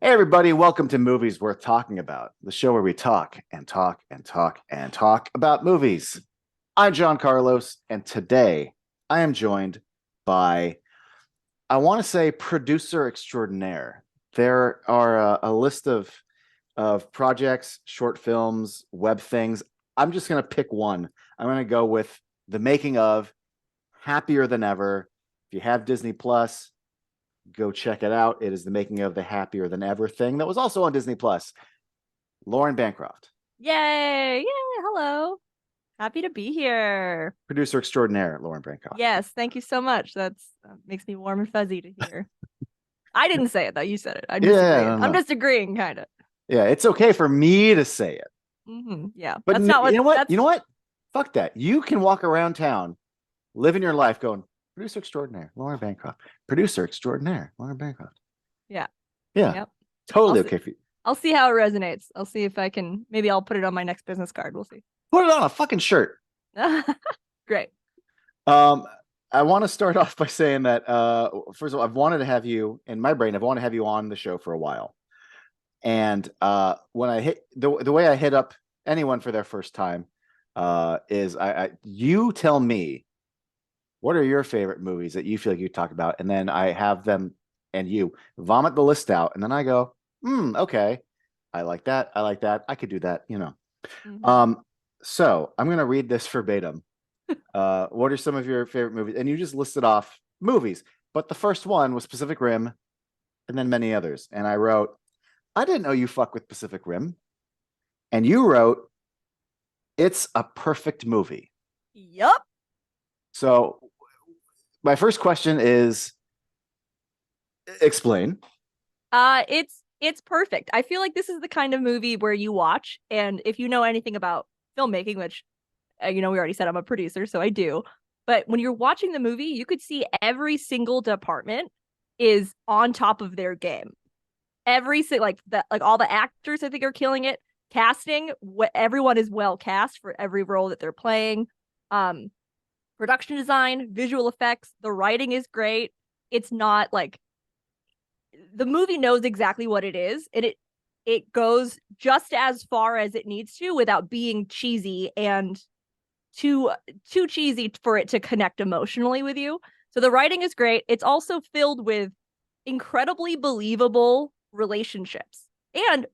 Hey, everybody, welcome to Movies Worth Talking About, the show where we talk and talk and talk and talk about movies. I'm John Carlos, and today I am joined by, I want to say, producer extraordinaire. There are a list of projects, short films, web things. I'm just going to pick one. I'm going to go with the making of Happier Than Ever. If you have Disney Plus, go check it out. It is the making of the Happier Than Ever thing that was also on Disney Plus. Lauren Bancroft, Yay! Yay! Hello. Happy to be here. producer extraordinaire, Lauren Bancroft. Yes, thank you so much. That makes me warm and fuzzy to hear. I didn't say it though. You said it. I'm just Yeah, agreeing. no, I'm no. just agreeing, kind of. Yeah, it's okay for me to say it. Yeah, But that's not you what. know what? You That's know what? Fuck that. You can walk around town, living your life going, producer extraordinaire, Lauren Bancroft. Producer extraordinaire, Lauren Bancroft. yeah. Yeah, Yep. I'll totally see. okay for you. I'll see how it resonates. I'll see if I can. Maybe I'll put it on my next business card. We'll see. Put it on a fucking shirt. Great. Um, I want to start off by saying that first of all, I've wanted to have you in my brain. I've wanted to have you on the show for a while. And when I hit the way I hit up anyone for their first time is I you tell me what are your favorite movies that you feel like you talk about, and then I have them and you vomit the list out, and then I go, okay, I like that, I like that, I could do that, you know. Hmm. Um, so I'm gonna read this verbatim. What are some of your favorite movies? And you just listed off movies, but the first one was Pacific Rim, and then many others. And I wrote, I didn't know you fuck with Pacific Rim. And you wrote, it's a perfect movie. Yup. So my first question is explain. It's perfect. I feel like this is the kind of movie where you watch, and if you know anything about filmmaking, which we already said I'm a producer, so I do. But when you're watching the movie, you could see every single department is on top of their game. Like all the actors I think are killing it. Casting, everyone is well cast for every role that they're playing. Um, Production design, visual effects, the writing is great. It's not like the movie knows exactly what it is, and it goes just as far as it needs to without being cheesy and too too cheesy for it to connect emotionally with you. So the writing is great. It's also filled with incredibly believable relationships and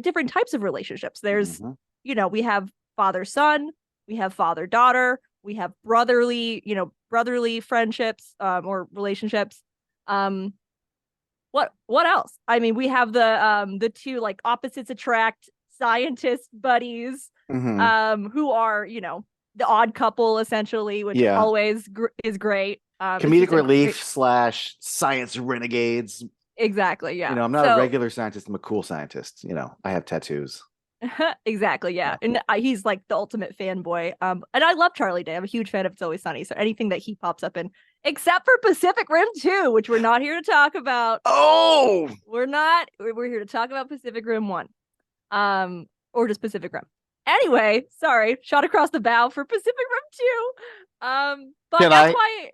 different types of relationships. There's, Mm-hmm. we have father son, we have father daughter, we have brotherly friendships or relationships. Um, what else? I mean, we have the two like opposites attract scientist buddies Mm-hmm. who are, the odd couple essentially, which Yeah. always is great. It's Comedic just a great relief slash science renegades. exactly, You yeah. know, I'm not a So regular scientist. I'm a cool scientist. You know, I have tattoos. exactly, yeah. Yeah. And he's like the ultimate fanboy. And I love Charlie Day. I'm a huge fan of It's Always Sunny. So anything that he pops up in, except for Pacific Rim 2, which we're not here to talk about. Oh, We're not. We're here to talk about Pacific Rim 1. Or just Pacific Rim. Anyway, sorry, shot across the bow for Pacific Rim 2. But can I? that's why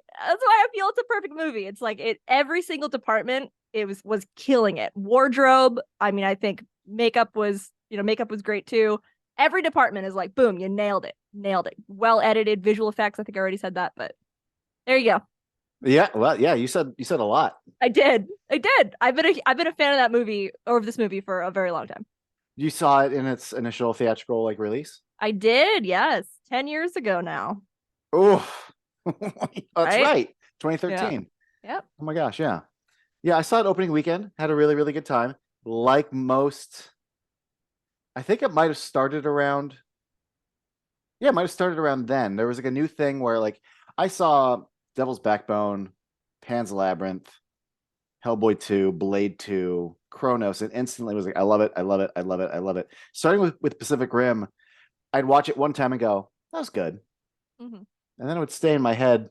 I feel it's a perfect movie. It's like every single department was killing it. Wardrobe, I mean, I think makeup was great too. Every department is like, boom, you nailed it. Nailed it. Well edited visual effects. I think I already said that, but there you go. Yeah. Well, yeah. You said a lot. I did. I did. I've been a fan of that movie or of this movie for a very long time. You saw it in its initial theatrical like release. I did, yes. 10 years ago now. Oh, that's Right? right. Yeah. 2013. Yep. Oh my gosh, yeah. Yeah, I saw it opening weekend. Had a really, really good time. Like most, I think it might have started around. Yeah, it might have started around then. There was like a new thing where like I saw Devil's Backbone, Pan's Labyrinth, Hellboy 2, Blade 2, Kronos, and instantly was like, I love it, I love it, I love it, I love it. Starting with Pacific Rim, I'd watch it one time and go, that was good. Hmm. And then it would stay in my head.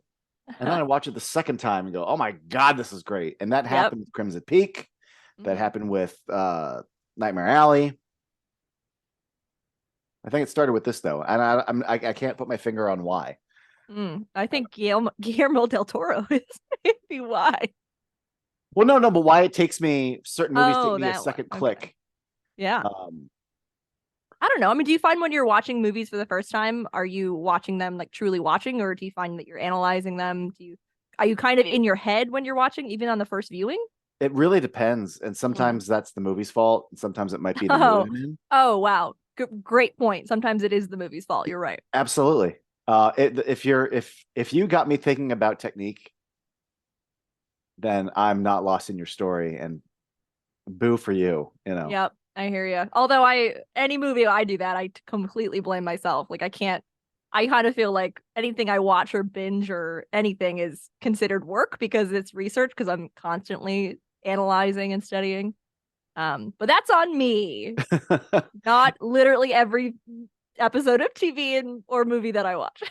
And then I watch it the second time and go, oh my God, this is great. And that Yep. happened with Crimson Peak. That Hmm. happened with Nightmare Alley. I think it started with this though, and I can't put my finger on why. I think Guillermo del Toro is maybe why. Well, no, but why it takes me certain movies take Oh, me a that one. second Okay. click. Yeah. Um, I don't know. I mean, do you find when you're watching movies for the first time, are you watching them like truly watching, or do you find that you're analyzing them? Are you kind of in your head when you're watching, even on the first viewing? it really depends, and Hmm. sometimes that's the movie's fault, and sometimes it might be the mood Oh, I'm in. oh, wow. Great point. Sometimes it is the movie's fault. You're right. Absolutely. If you got me thinking about technique, then I'm not lost in your story, and boo for you. You know. Yep, I hear you. Although any movie I do that, completely blame myself. Like I can't. I kind of feel like anything I watch or binge or anything is considered work because it's research because I'm constantly analyzing and studying. But that's on me, not literally every episode of TV and or movie that I watch.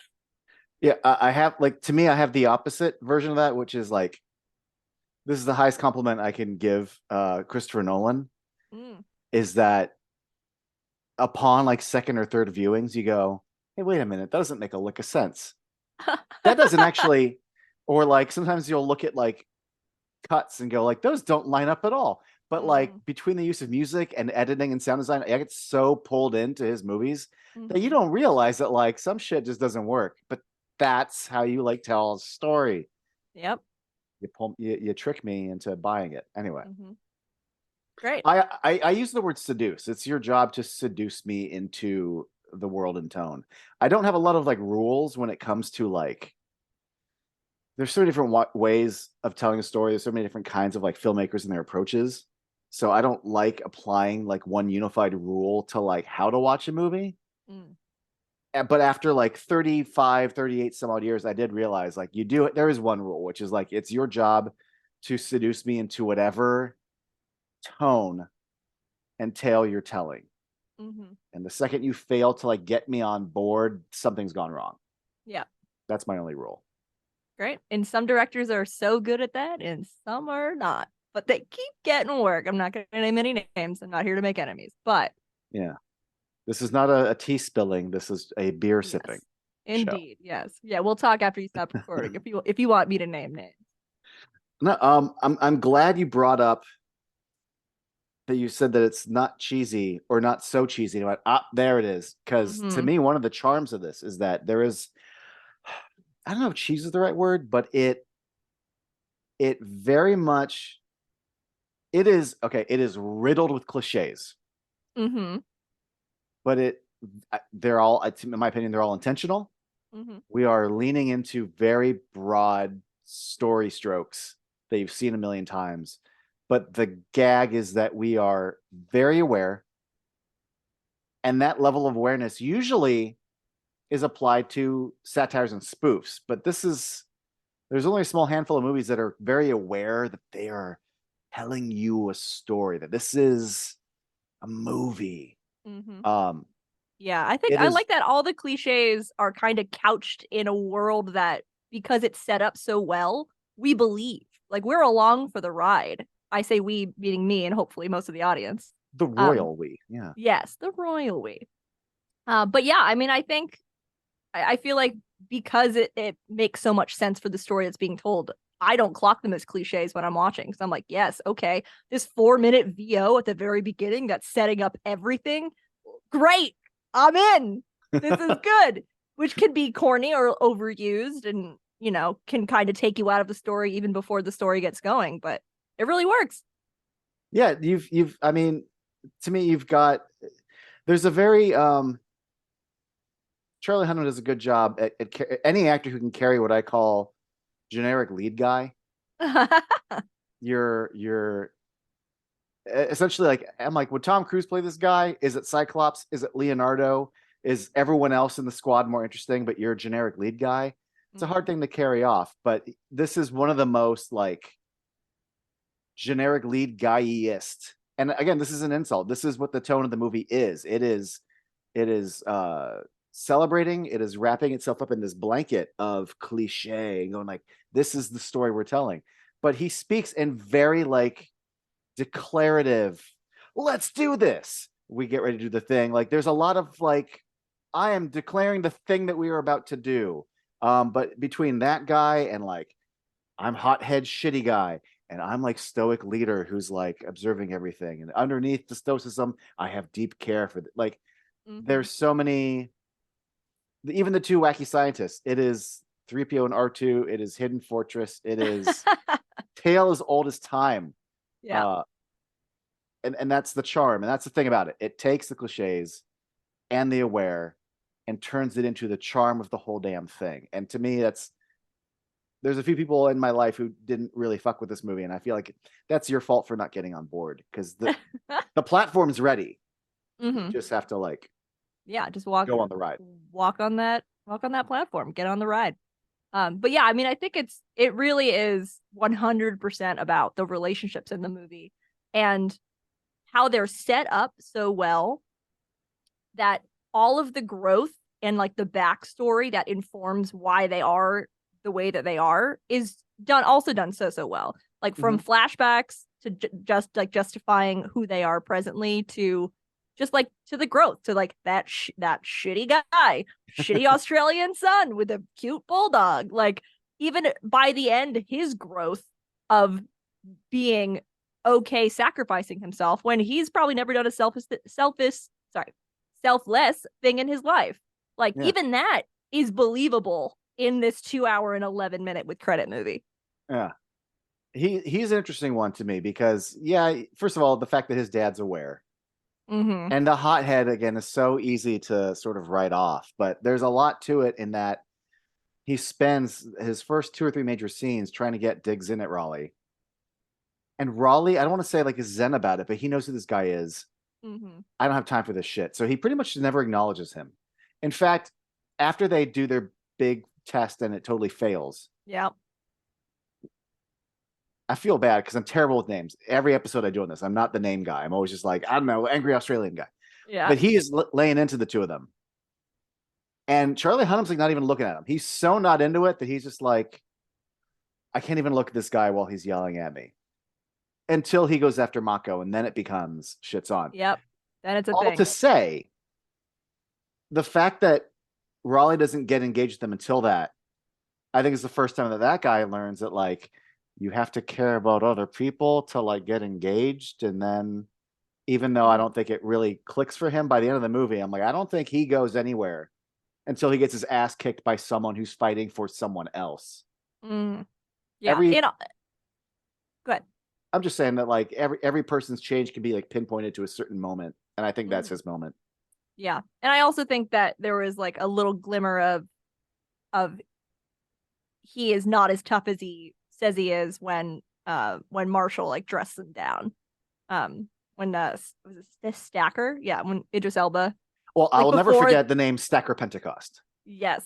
Yeah, I have like to me, I have the opposite version of that, which is like this is the highest compliment I can give Christopher Nolan Mm. is that upon like second or third viewings, you go, hey, wait a minute, that doesn't make a lick of sense. That doesn't actually, or like sometimes you'll look at like cuts and go like those don't line up at all. But like Mm. between the use of music and editing and sound design, I get so pulled into his movies that you Hmm. don't realize that like some shit just doesn't work. But that's how you like tell a story. Yep. You trick me into buying it. Anyway, Hmm. Great. I use the word seduce. It's your job to seduce me into the world and tone. I don't have a lot of like rules when it comes to like there's so many different ways of telling a story. There's so many different kinds of like filmmakers and their approaches. So I don't like applying like one unified rule to like how to watch a movie. Mm. But after like 35, 38 some odd years, I did realize like you do it. There is one rule, which is like it's your job to seduce me into whatever tone and tale you're telling. Hmm. And the second you fail to like get me on board, something's gone wrong. Yeah. That's my only rule. Great. And some directors are so good at that, and some are not. But they keep getting work. I'm not going to name any names. I'm not here to make enemies. But Yeah. This is not a tea spilling. This is a beer sipping yes, show. indeed. Yes. Yeah. We'll talk after you stop recording if you want me to name names. No, I'm glad you brought up that you said that it's not cheesy or not so cheesy. There it is. Because to Hmm. me, one of the charms of this is that there is, I don't know if cheese is the right word, but it very much it is okay. It is riddled with cliches, Hmm. but they're all, in my opinion, they're all intentional. Hmm. We are leaning into very broad story strokes that you've seen a million times. But the gag is that we are very aware, and that level of awareness usually is applied to satires and spoofs. But there's only a small handful of movies that are very aware that they are telling you a story, that this is a movie. Hmm. Um, Yeah, I think it I is like that all the cliches are kind of couched in a world that because it's set up so well, we believe. Like we're along for the ride. I say we, meaning me and hopefully most of the audience. the Um, royal we. Yeah. yes, the royal we. But yeah, I mean, I think I feel like because it makes so much sense for the story that's being told, I don't clock them as cliches when I'm watching. So I'm like, yes, okay, this 4 minute VO at the very beginning that's setting up everything. Great. I'm in. This is good. Which can be corny or overused and, can kind of take you out of the story even before the story gets going, but it really works. Yeah, I mean, to me, you've got there's a very Charlie Hunnam does a good job at any actor who can carry what I call generic lead guy. You're essentially like I'm like, would Tom Cruise play this guy? Is it Cyclops? Is it Leonardo? Is everyone else in the squad more interesting, but you're a generic lead guy? It's a hard Mhm. thing to carry off, but this is one of the most like generic lead guyist. And again, this is an insult. This is what the tone of the movie is. It is celebrating, it is wrapping itself up in this blanket of cliche and going like, this is the story we're telling. But he speaks in very like declarative, let's do this. We get ready to do the thing. Like there's a lot of like, I am declaring the thing that we are about to do. But between that guy and like I'm hothead shitty guy. and I'm like stoic leader who's like observing everything. And underneath the stoicism, I have deep care for like. Mm-hmm. There's so many. Even the two wacky scientists. It is 3PO and R2. It is Hidden Fortress. It is tale as old as time. Yeah. Uh, and that's the charm, and that's the thing about it. It takes the cliches and the aware and turns it into the charm of the whole damn thing. And to me, that's there's a few people in my life who didn't really fuck with this movie, and I feel like that's your fault for not getting on board because the platform's ready. You Mm-hmm. just have to like Yeah, just go on the ride. walk on that platform, get on the ride. But yeah, I mean, I think it really is 100% about the relationships in the movie and how they're set up so well that all of the growth and like the backstory that informs why they are the way that they are is done so well. Like from flashbacks to just like justifying who they are presently to just like to the growth to like that shitty guy, shitty Australian son with a cute bulldog. Like even by the end, his growth of being okay sacrificing himself when he's probably never done a selfless thing in his life. Like Yeah. even that is believable in this 2 hour and 11 minute with credit movie. Yeah. He's an interesting one to me because yeah, first of all, the fact that his dad's aware. Mm-hmm. And the hothead again is so easy to sort of write off, but there's a lot to it in that he spends his first two or three major scenes trying to get digs in at Raleigh. And Raleigh, I don't want to say like is zen about it, but he knows who this guy is. Mm-hmm. I don't have time for this shit. So he pretty much never acknowledges him. In fact, after they do their big test and it totally fails, Yeah. I feel bad because I'm terrible with names. Every episode I do on this, I'm not the name guy. I'm always just like, I don't know, angry Australian guy. Yeah. But he is laying into the two of them. And Charlie Hunnam's like not even looking at him. He's so not into it that he's just like, I can't even look at this guy while he's yelling at me. Until he goes after Mako, and then it becomes shit's on. Yep. Then it's a All thing. to say, the fact that Raleigh doesn't get engaged with them until that, I think is the first time that that guy learns that like you have to care about other people to like get engaged. And then even though I don't think it really clicks for him by the end of the movie, I'm like, I don't think he goes anywhere until he gets his ass kicked by someone who's fighting for someone else. Mm. Yeah. Go ahead. I'm just saying that like every person's change can be like pinpointed to a certain moment, and I think that's his moment. Yeah. And I also think that there was like a little glimmer of he is not as tough as he says he is when Marshall like dresses him down. When was it Stacker? Yeah, when Idris Elba. Well, I Like will never before forget the name Stacker Pentecost. Yes.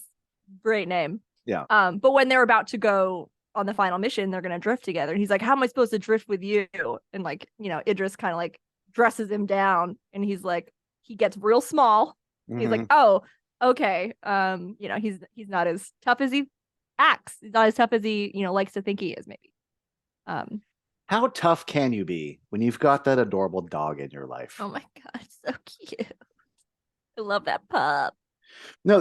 Great name. Yeah. But when they're about to go on the final mission, they're gonna drift together. And he's like, how am I supposed to drift with you? And like, Idris kind of like dresses him down and he's like, he gets real small. He's like, oh, okay. He's not as tough as he acts. He's not as tough as he, likes to think he is, maybe. How tough can you be when you've got that adorable dog in your life? Oh my god, so cute. I love that pup. No,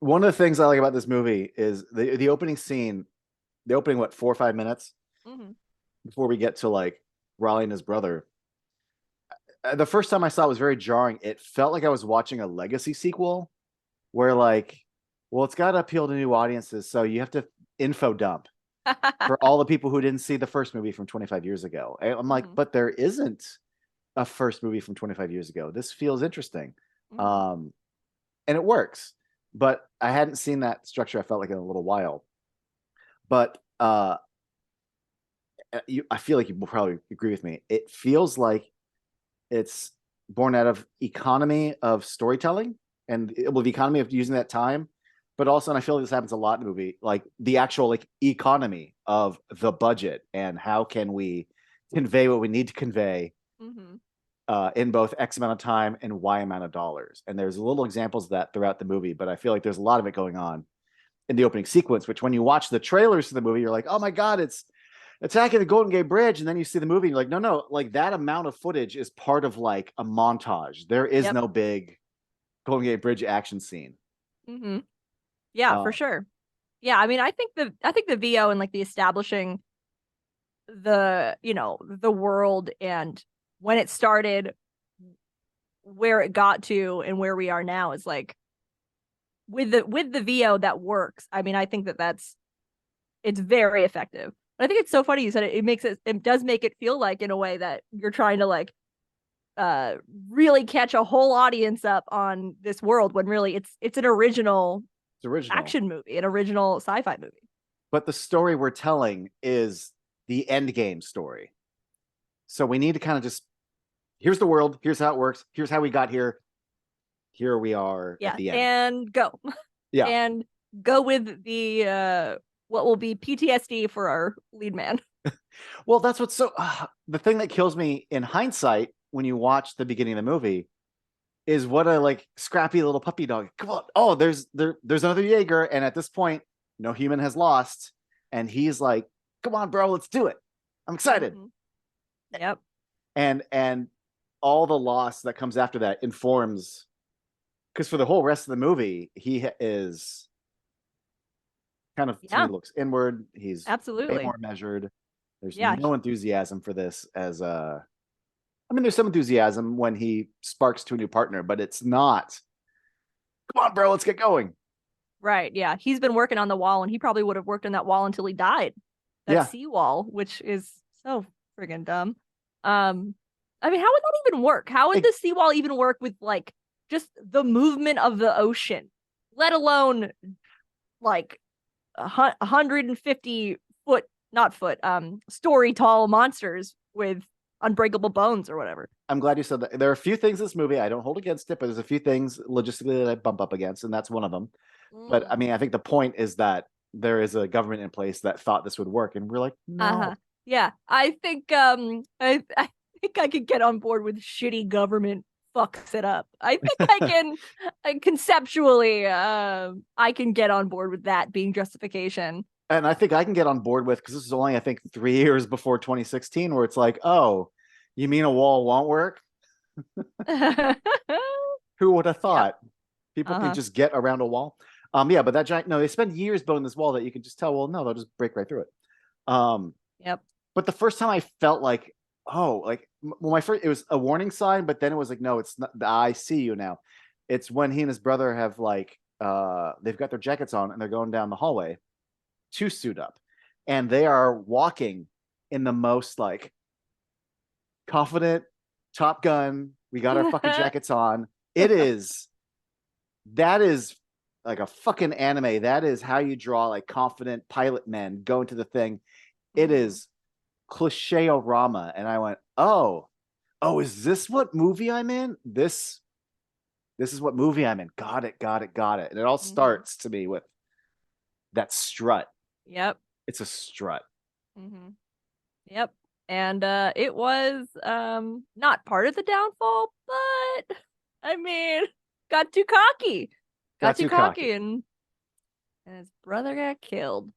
one of the things I like about this movie is the opening scene, the opening, 4 or 5 minutes before we get to like Raleigh and his brother. The first time I saw it was very jarring. It felt like I was watching a legacy sequel where like, well, it's got to appeal to new audiences. So you have to info dump for all the people who didn't see the first movie from 25 years ago. And I'm like, but there isn't a first movie from 25 years ago. This feels interesting. And it works. But I hadn't seen that structure, I felt like, in a little while. But I feel like you will probably agree with me. It feels like it's born out of economy of storytelling and the economy of using that time. But also, and I feel like this happens a lot in the movie, like the actual like economy of the budget and how can we convey what we need to convey in both X amount of time and Y amount of dollars. And there's little examples of that throughout the movie, but I feel like there's a lot of it going on in the opening sequence, which when you watch the trailers to the movie, you're like, oh my God, it's attacking the Golden Gate Bridge. And then you see the movie and you're like, no, like that amount of footage is part of like a montage. There is no big Golden Gate Bridge action scene. Yeah, for sure. Yeah, I mean, I think the VO and like the establishing the world and when it started, where it got to, and where we are now is like with the VO that works. I mean, I think that's it's very effective. But I think it's so funny you said it. It does make it feel like in a way that you're trying to like uh really catch a whole audience up on this world when really it's an original It's original. action movie, an original sci-fi movie. But the story we're telling is the end game story. So we need to kind of just here's the world, here's how it works, here's how we got here, here we are at Yeah, the end. and go. Yeah. And go with the what will be PTSD for our lead man. Well, that's what's so the thing that kills me in hindsight when you watch the beginning of the movie is what a like scrappy little puppy dog. Come on. Oh, there's another Jaeger. And at this point, no human has lost. And he's like, come on, bro, let's do it. I'm excited. Mm-hmm. Yep. And all the loss that comes after that informs because for the whole rest of the movie, he is kind of Yeah, he looks inward. He's way absolutely. more measured. There's Yeah. no enthusiasm for this as I mean, there's some enthusiasm when he sparks to a new partner, but it's not. Come on, bro, let's get going. Right. Yeah. He's been working on the wall and he probably would have worked on that wall until he died. That Yeah, seawall, which is so friggin' dumb. I mean, how would that even work? How would it, the seawall even work with like just the movement of the ocean, let alone like 150 foot, not foot, story tall monsters with unbreakable bones or whatever. I'm glad you said that. There are a few things in this movie I don't hold against it, but there's a few things logistically that I bump up against, and that's one of them. But I Mm. mean, I think the point is that there is a government in place that thought this would work, and we're like, Uh-huh. no. Yeah, I think I think I could get on board with shitty government fucks it up. I think conceptually I can get on board with that being justification. And I think I can get on board with because this is only I think 3 years before 2016, where it's like, oh, you mean a wall won't work? Yep. Who would have thought people can Uh-huh. just get around a wall? Yeah, but that giant no, they spend years building this wall that you can just tell. Well, no, they'll just break right through it. Um, Yep. but the first time I felt like, oh, like well, my first it was a warning sign, but then it was like, no, it's not. I see you now. It's when he and his brother have like they've got their jackets on and they're going down the hallway to suit up, and they are walking in the most like confident Top Gun. We got our fucking jackets on. It is that is like a fucking anime. That is how you draw like confident pilot men go into the thing. It Mhm. is cliche-orama. And I went, oh, is this what movie I'm in? This is what movie I'm in. Got it, got it, got it. And it all Mhm. starts to me with that strut. Yep. It's a strut. Mhm. Yep. And it was not part of the downfall, but I mean, got too cocky. Got Got too too cocky cocky. and his brother got killed.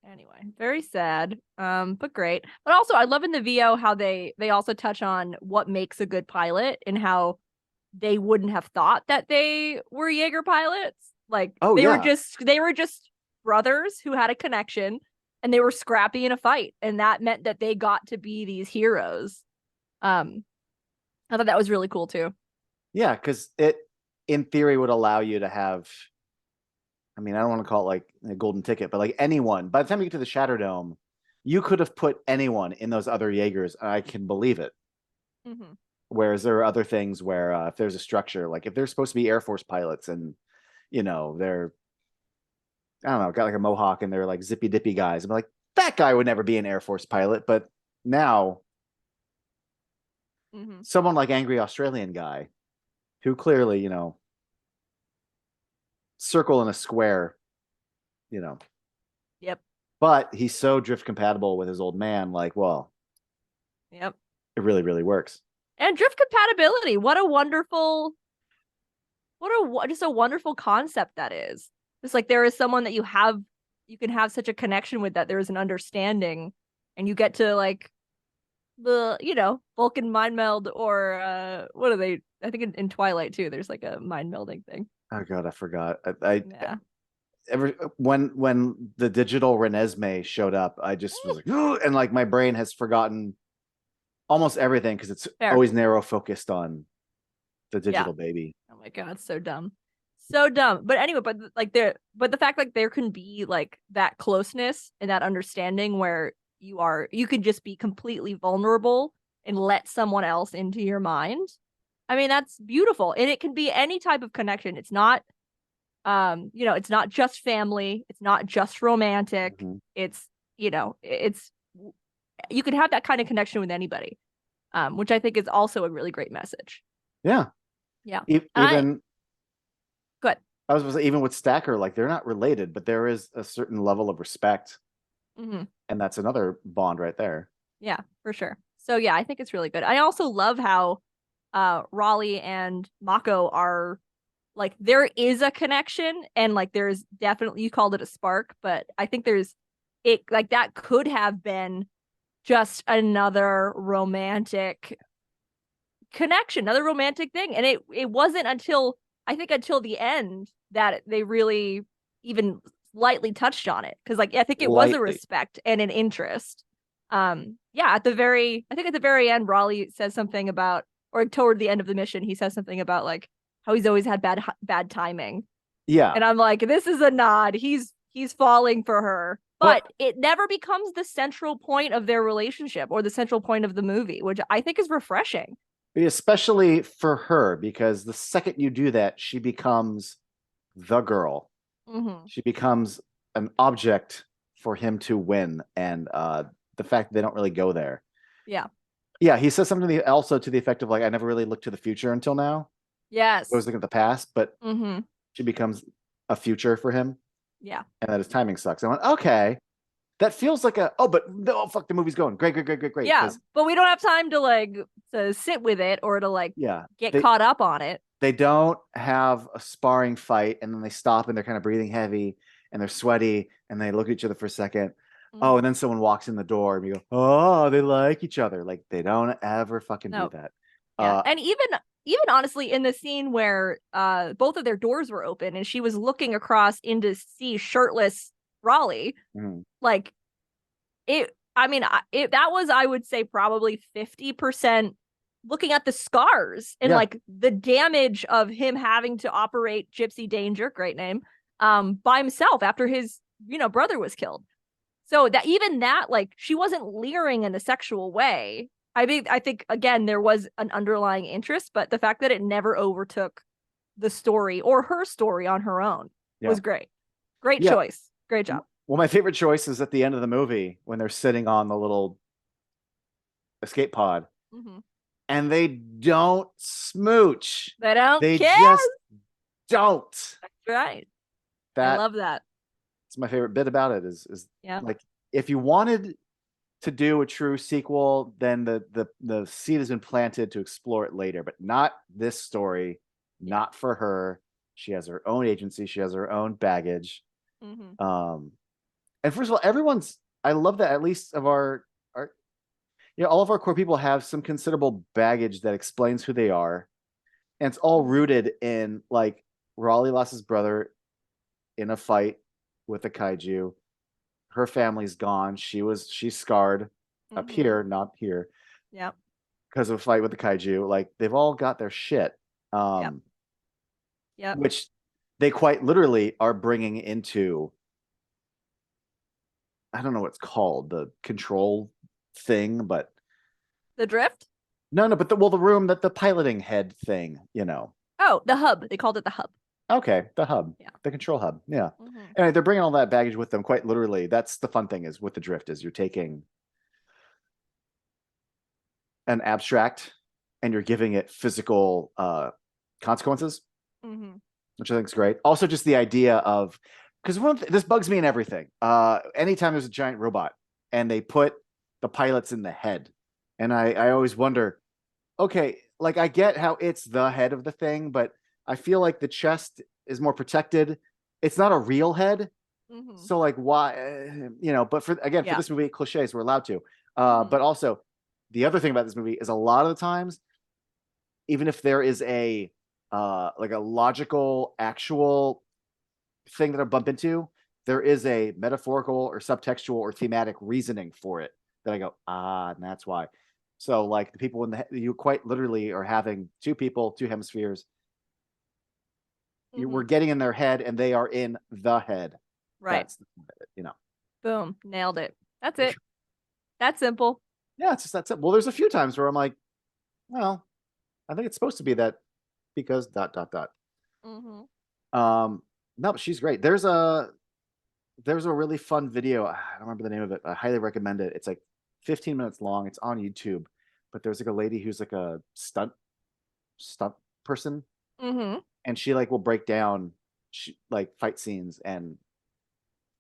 Anyway, very sad. But great. But also I love in the VO how they also touch on what makes a good pilot and how they wouldn't have thought that they were Jaeger pilots. Like Oh yeah. they were just brothers who had a connection and they were scrappy in a fight and that meant that they got to be these heroes. Um I thought that was really cool too. Yeah, because it in theory would allow you to have I mean, I don't want to call it like a golden ticket, but like anyone, by the time you get to the Shatter Dome, you could have put anyone in those other Jaegers, and I can believe it. Mm-hmm. Whereas there are other things where if there's a structure, like if they're supposed to be Air Force pilots and, they're, I don't know, got like a mohawk and they're like zippy dippy guys, I'm like, that guy would never be an Air Force pilot. But now Mm-hmm. someone like Angry Australian Guy, who clearly, circle in a square, you know, Yep. but he's so drift compatible with his old man, like, well, Yep. it really, really works. And drift compatibility. What a wonderful just a wonderful concept that is. It's like there is someone that you can have such a connection with that there is an understanding and you get to like the Vulcan mind meld or what are they? I think in Twilight too there's like a mind melding thing. Oh god, I forgot. I Yeah. when the digital Renesmee showed up, I just was like, and like my brain has forgotten almost everything because it's Fair. always narrow focused on the Yeah. digital baby. Oh my god, so dumb. So dumb. But anyway, but the fact like there can be like that closeness and that understanding where you could just be completely vulnerable and let someone else into your mind. I mean, that's beautiful. And it can be any type of connection. It's not it's not just family, it's not just romantic. Mhm. It's, it's you can have that kind of connection with anybody. Which I think is also a really great message. Yeah. Yeah. And Even good. I was gonna say, even with Stacker, like they're not related, but there is a certain level of respect, Mm-hmm. and that's another bond right there. Yeah, for sure. So yeah, I think it's really good. I also love how Raleigh and Mako are like there is a connection and like there's definitely you called it a spark, but I think there's it like that could have been just another romantic connection, another romantic thing. And it wasn't until I think until the end that they really even lightly touched on it. Cause like I think it was a Lightly. respect and an interest. Yeah, at the very end, Raleigh says something about or toward the end of the mission, he says something about like how he's always had bad timing. Yeah. And I'm like, this is a nod. He's falling for her. But But it never becomes the central point of their relationship or the central point of the movie, which I think is refreshing. especially for her, because the second you do that, she becomes the girl. Mm-hmm. She becomes an object for him to win. And the fact that they don't really go there. Yeah. Yeah, he says something also to the effect of like, I never really looked to the future until now. I Yes. was looking at the past, but Mm-hmm. she becomes a future for him, Yeah. and that his timing sucks. I went, okay, that feels like a but no, fuck, the movie's going great, great, great, great, great. Yeah. Because But we don't have time to like to sit with it or to like yeah, get they caught up on it. they don't have a sparring fight, and then they stop and they're kind of breathing heavy and they're sweaty and they look at each other for a second. Oh, and Mm-hmm. then someone walks in the door and we go, oh, they like each other. Like they don't ever fucking do No. that. Yeah. Uh, And even honestly in the scene where both of their doors were open and she was looking across into see shirtless Raleigh, mm, like it I mean that was I would say probably 50% looking at the scars and yeah, like the damage of him having to operate Gypsy Danger, great name, by himself after his brother was killed. So that even that like she wasn't leering in a sexual way. I think again there was an underlying interest, but the fact that it never overtook the story or her story on her own yeah, was great. Great yeah. choice. Great job. Well, my favorite choice is at the end of the movie when they're sitting on the little escape pod Mm-hmm. and they don't smooch. They don't They care. just don't. Right. I That's love that. my favorite bit about it is Yeah. like if you wanted to do a true sequel, then the seed has been planted to explore it later, but not this story, Yeah. not for her. She has her own agency, she has her own baggage. Mm-hmm. Um and first of all, everyone's I love that at least of our all of our core people have some considerable baggage that explains who they are. And it's all Mm-hmm. rooted in like Raleigh lost his brother in a fight with a kaiju. Her family's gone. She's scarred up Mm-hmm. here, not here, Yep. because of a fight with the kaiju. Like they've all got their shit. Yep. Yep. Which they quite literally are bringing into I don't know what it's called, the control thing, but The drift? no, but the room that the piloting head thing, you know. Oh, the hub. They called it the hub. Okay, the hub, Yeah. the control hub. Yeah. Mm-hmm. Anyway, they're bringing all that baggage with them quite literally. That's the fun thing is with the drift is you're taking an abstract and you're giving it physical consequences, Mm-hmm. which I think is great. Also, just the idea of because this bugs me in everything. Anytime there's a giant robot and they put the pilots in the head, and I always wonder, okay, like I get how it's the head of the thing, but I feel like the chest is more protected. It's not a real head, Mm-hmm. so like why, But for Yeah. this movie, cliches we're allowed to. Mm-hmm. But also, the other thing about this movie is a lot of the times, even if there is a like a logical, actual thing that I bump into, there is a metaphorical or subtextual or thematic reasoning for it that I go, and that's why. So like the people in you quite literally are having two people, two hemispheres. We're getting in their head and they are in the head. Right. That's, you know. Boom. Nailed it. That's it. That's simple. Yeah, it's just that's it. Well, there's a few times where I'm like, well, I think it's supposed to be that because ... No, but she's great. There's a really fun video. I don't remember the name of it. I highly recommend it. It's like 15 minutes long. It's on YouTube. But there's like a lady who's like a stunt person, and she like will break down like fight scenes, and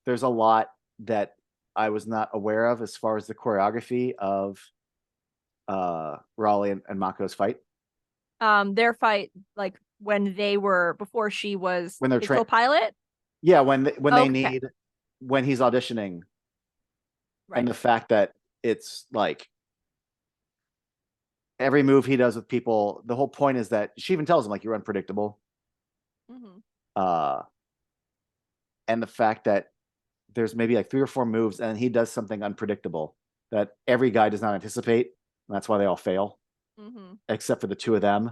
there's a lot that I was not aware of as far as the choreography of Raleigh and Mako's fight. Their fight, like when they were before she was When they're his co-pilot. Yeah, when they need, when he's auditioning, right. And the fact that it's like every move he does with people, the whole point is that she even tells him like you're unpredictable. And the fact that there's maybe like 3 or 4 moves and he does something unpredictable that every guy does not anticipate, and that's why they all fail, except for the 2 of them.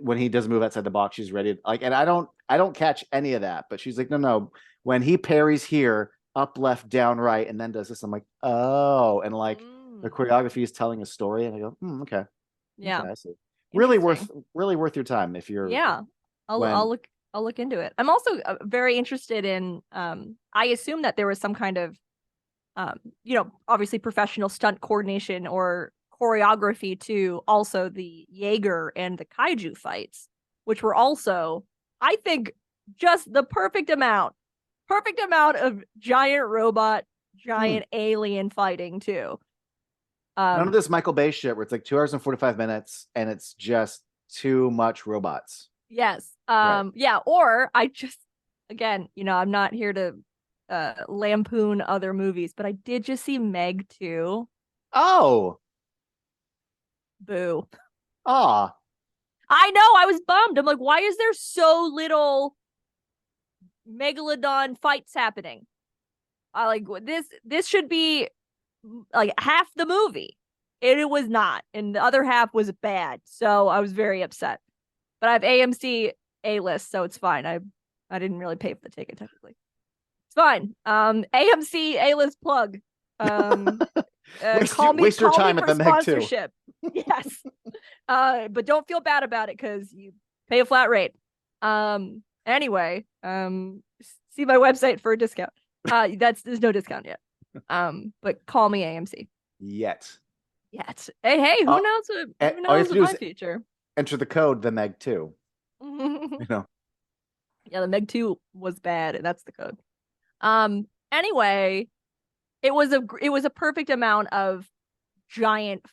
When he does move outside the box, she's ready to, like, and I don't catch any of that, but she's like, no, when he parries here, up, left, down, right, and then does this, I'm like, oh, and like the choreography is telling a story, and I go, okay, yeah, okay, I see. Really worth your time if you're. Yeah, I'll look into it. I'm also very interested in. I assume that there was some kind of, obviously professional stunt coordination or choreography to also the Jaeger and the kaiju fights, which were also, I think, just the perfect amount of giant robot, giant alien fighting too. None of this Michael Bay shit where it's like 2 hours and 45 minutes and it's just too much robots. Yes. Yeah. Or I just, again, I'm not here to lampoon other movies, but I did just see Meg 2. Oh. Boo. Ah. I know, I was bummed. I'm like, why is there so little megalodon fights happening? I like this should be like half the movie. It was not, and the other half was bad. So I was very upset. But I have AMC A-list, so it's fine. I didn't really pay for the ticket technically. It's fine. AMC A-list plug. Waste your time at the Meg 2. Yes. But don't feel bad about it because you pay a flat rate. Anyway, see my website for a discount. There's no discount yet. But call me AMC. Yet. Hey, who knows with my future? Enter the code, the Meg 2. Yeah, the Meg 2 was bad, and that's the code. Anyway, it was a perfect amount of giant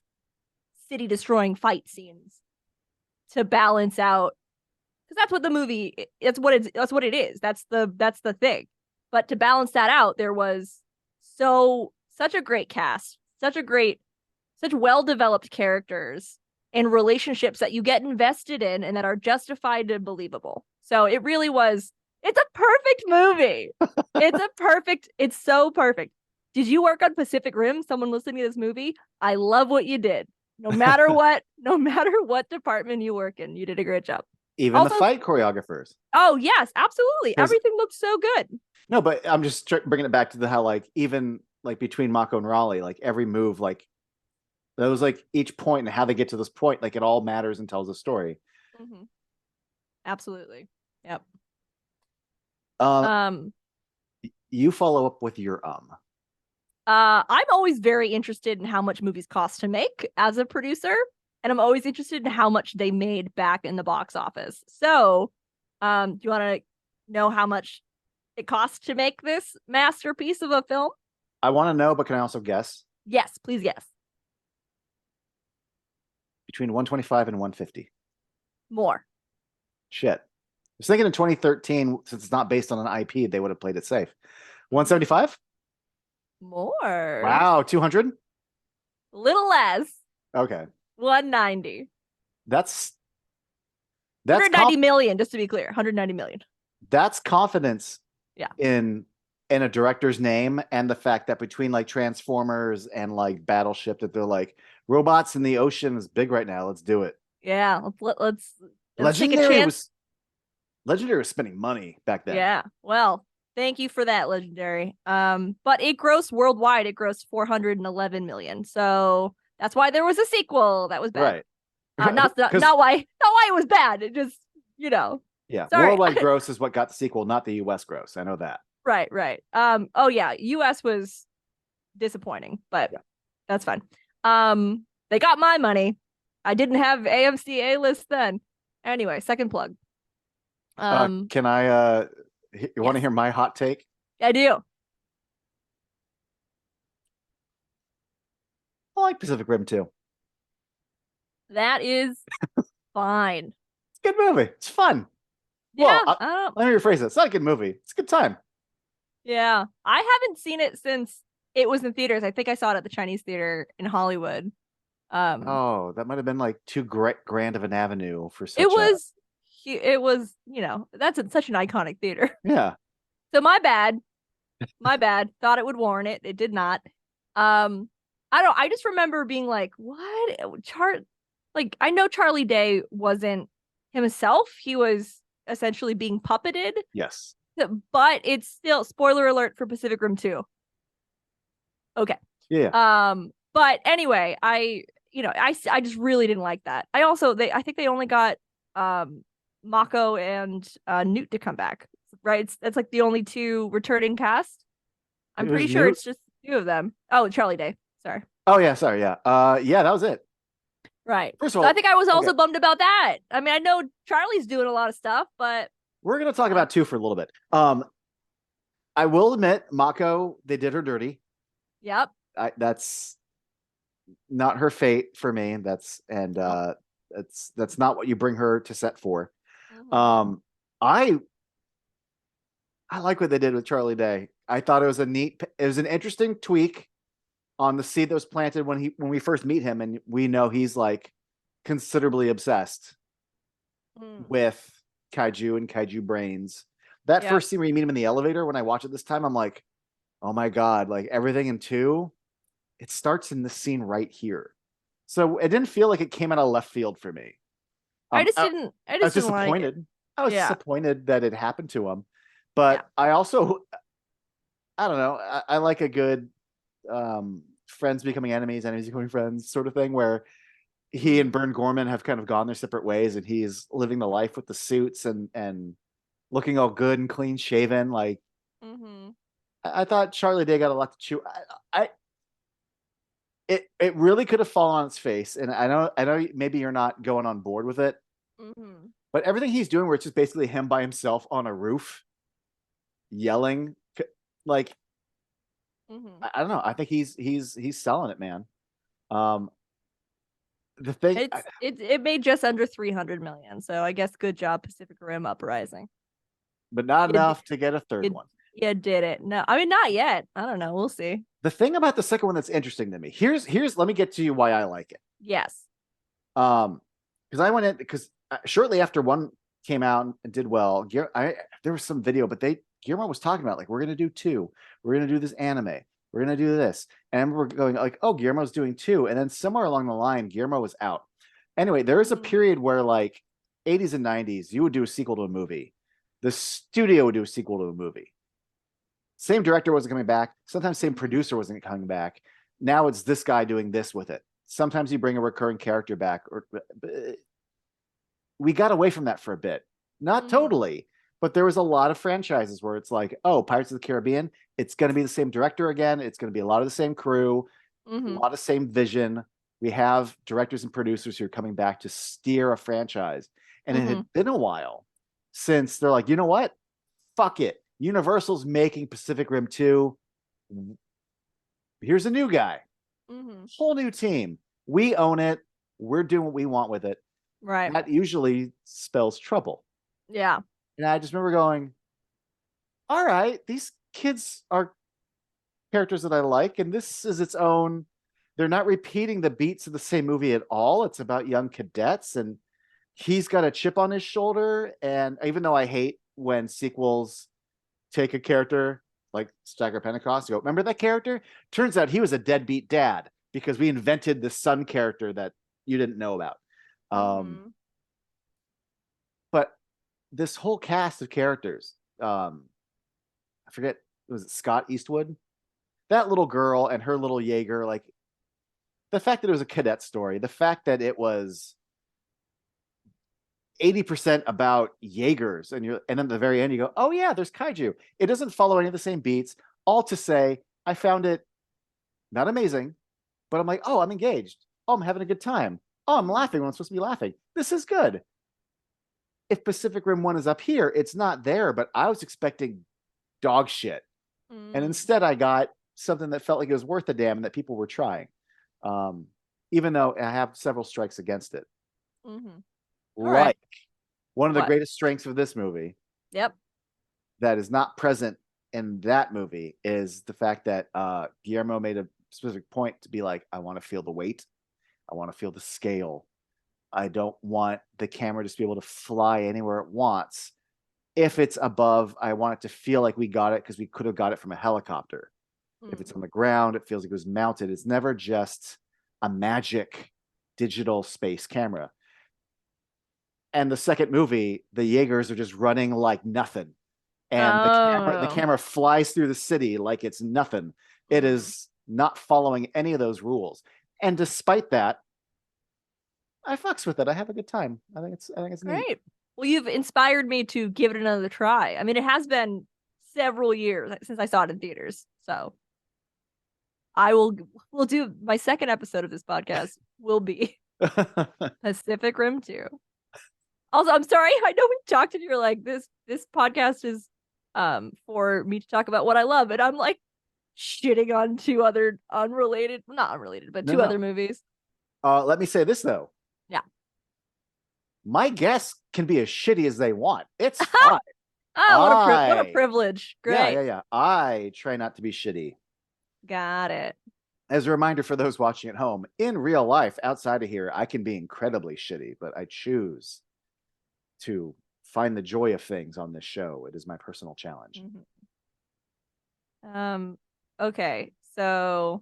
city destroying fight scenes to balance out, because that's what the movie, that's what it is. That's the thing. But to balance that out, there was such a great cast, such well-developed characters and relationships that you get invested in and that are justified and believable. So it really was, it's a perfect movie. It's so perfect. Did you work on Pacific Rim? Someone listening to this movie? I love what you did. No matter what department you work in, you did a great job. Even also, the fight choreographers. Oh, yes, absolutely. Everything looks so good. No, but I'm just bringing it back to how, like, even like between Mako and Raleigh, like every move, like those, like each point and how they get to this point, like it all matters and tells a story. Absolutely. Yep. You follow up with your I'm always very interested in how much movies cost to make as a producer, and I'm always interested in how much they made back in the box office. So, do you want to know how much it costs to make this masterpiece of a film? I want to know, but can I also guess? Yes, please guess. Between 125 and 150. More. Shit. I was thinking in 2013, since it's not based on an IP, they would have played it safe. 175? More. Wow, 200? Little less. Okay. 190. That's That's 190 million, just to be clear. 190 million. that's confidence Yeah. in a director's name, and the fact that between like Transformers and like Battleship, that they're like, robots in the ocean is big right now. Let's do it. Yeah. Let's take a Legendary chance. was Legendary was spending money back then. Yeah. Well, thank you for that, Legendary. But it grossed worldwide, it grossed 411 million. So that's why there was a sequel that was bad. Right. Not Because not why it was bad. It just, you know. yeah, Sorry. worldwide gross is what got the sequel, not the US gross. I know that. Right, right. Oh yeah, US was disappointing, but Yeah. that's fine. They got my money. I didn't have AMC A list then. Anyway, second plug. Can I you want to Yes. hear my hot take? I do. I like Pacific Rim 2. That is fine. It's a good movie. It's fun. Yeah, Well, let me rephrase it. It's not a good movie. It's a good time. yeah. I haven't seen it since it was in theaters. I think I saw it at the Chinese theater in Hollywood. Oh, that might have been like too grand of an avenue for it such a was it was, that's such an iconic theater. yeah. So my bad. My bad. Thought it would warrant it. It did not. I don't. I just remember being like, "What?" Like, I know Charlie Day wasn't himself. He was essentially being puppeted. Yes. But it's still, spoiler alert for Pacific Rim 2. Okay. Yeah. But anyway, I just really didn't like that. I think they only got Mako and Newt to come back. Right? That's like the only two returning cast. I'm It pretty was sure Newt? it's just two of them. Oh, Charlie Day. Sorry. Oh yeah, sorry, yeah. Yeah, that was it. Right. First of So all, I think I was also okay, bummed about that. I mean, I know Charlie's doing a lot of stuff, but we're gonna talk about 2 for a little bit. I will admit, Mako, they did her dirty. yep. That's not her fate for me. That's not what you bring her to set for. Mhm. Um, I I like what they did with Charlie Day. I thought it was an interesting tweak on the seed that was planted when we first meet him, and we know he's like considerably obsessed Mm. with kaiju and kaiju brains. That Yep. first scene where you meet him in the elevator, when I watch it this time, I'm like, oh my god, like everything in 2, it starts in this scene right here. So it didn't feel like it came out of left field for me. I Um, just I, didn't I I just was didn't like it. disappointed. I was Yeah. disappointed that it happened to him, Yeah. but I also, I don't know. I like a good friends becoming enemies, enemies becoming friends sort of thing, where he and Mhm. Bern Gorman have kind of gone their separate ways, and he's living the life with the suits and looking all good and clean shaven. Like Mhm. I thought Charlie Day got a lot to chew. It really could have fallen on its face, and I know maybe you're not going on board with it, Mhm. but everything he's doing, where it's just basically him by himself on a roof yelling, like Mhm. I don't know. I think he's selling it, man. Um, the thing, It made just under 300 million. So I guess good job, Pacific Rim Uprising. but not You enough to get a third you one. you did it. No, I mean not yet. I don't know. We'll see. The thing about the second one that's interesting to me, here's let me get to you why I like it. Yes. Because I went in because shortly after one came out and did well, there was some video, but Guillermo was talking about like, we're gonna do 2, we're gonna do this anime, we're gonna do this, and we're going like, oh, Guillermo's doing 2, and then somewhere along the line, Guillermo was out. Anyway, there was a Mhm. period where like 80s and 90s, you would do a sequel to a movie, the studio would do a sequel to a movie. Same director wasn't coming back. Sometimes same Mhm. producer wasn't coming back. Now it's this guy doing this with it. Sometimes you bring a recurring character back, or we got away from that for a bit. Not Mhm. totally, but there was a lot of franchises where it's like, oh, Pirates of the Caribbean, it's going to be the same director again. It's going to be a lot of the same crew, a Mhm. lot of same vision. We have directors and producers who are coming back to steer a franchise. And it had Mhm. been a while since they're like, you know what? Fuck it. Universal's making Pacific Rim 2. Here's a new guy, Mhm. whole new team. We own it. We're doing what we want with it. Right. That usually spells trouble. Yeah. And I just remember going, all right, these kids are characters that I like, and this is its own. They're not repeating the beats of the same movie at all. It's about young cadets, and he's got a chip on his shoulder, and even though I hate when sequels take a character like Stagger Pentecost, you go, remember that character? Turns out he was a deadbeat dad because we invented the son character that you didn't know about. Mm-hmm. But this whole cast of characters, I forget, was it Scott Eastwood? That little girl and her little Jaeger, like the fact that it was a cadet story, the fact that it was 80% about Jaegers, and then at the very end you go, oh yeah, there's kaiju. It doesn't follow any of the same beats. All to say, I found it not amazing, but I'm like, oh, I'm engaged. Oh, I'm having a good time. Oh, I'm laughing when I'm supposed to be laughing. This is good. If Pacific Rim 1 is up here, it's not there, but I was expecting dog shit. And Mm. instead I got something that felt like it was worth a damn and that people were trying. Even though I have several strikes against it. Mm-hmm. All right. Like one of the What? greatest strengths of this movie Yep. that is not present in that movie is the fact that Guillermo made a specific point to be like, I want to feel the weight. I want to feel the scale. I don't want the camera just to be able to fly anywhere it wants. If it's above, I want it to feel like we got it because we could have got it from a helicopter. If it's on the ground, it feels like it was mounted. It's never just a magic digital space camera. And the second movie, the Jaegers are just running like nothing. And the Oh. camera flies through the city like it's nothing. It is not following any of those rules. And despite that, I fucks with it. I have a good time. I think it's neat. Great. Well, you've inspired me to give it another try. I mean, it has been several years since I saw it in theaters. So I will do my second episode of this podcast will be Pacific Rim 2. Also, I'm sorry, I know we talked and you're like, this podcast is for me to talk about what I love, and I'm like shitting on two other unrelated, not unrelated, but No, two other no. movies. Let me say this though. Yeah. My guests can be as shitty as they want. It's fine. Oh, what a privilege. Yeah, Great. yeah, yeah. I try not to be shitty. Got it. As a reminder for those watching at home, in real life, outside of here, I can be incredibly shitty, but I choose to find the joy of things on this show. It is my personal challenge. Okay. So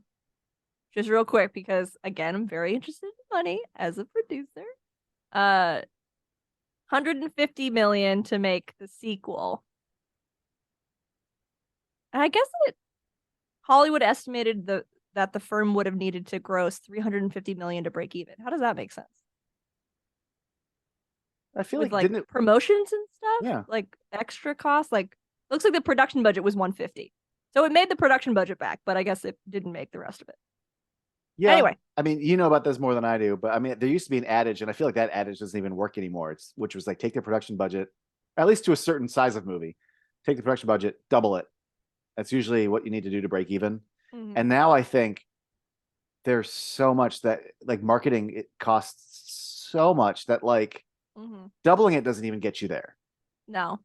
just real quick, because again, I'm very interested in money as a producer. 150 million to make the sequel. And I guess Hollywood estimated that the firm would have needed to gross 350 million to break even. How does that make sense? I feel With like like promotions and stuff, Yeah. like extra costs. Like looks like the production budget was 150, so it made the production budget back, but I guess it didn't make the rest of it. Yeah. Anyway, I mean, you know about this more than I do, but I mean, there used to be an adage, and I feel like that adage doesn't even work anymore. Which was like take the production budget, at least to a certain size of movie, take the production budget, double it. That's usually what you need to do to break even. And now I think there's so much that like marketing, it costs so much that like doubling it doesn't even get you there. No.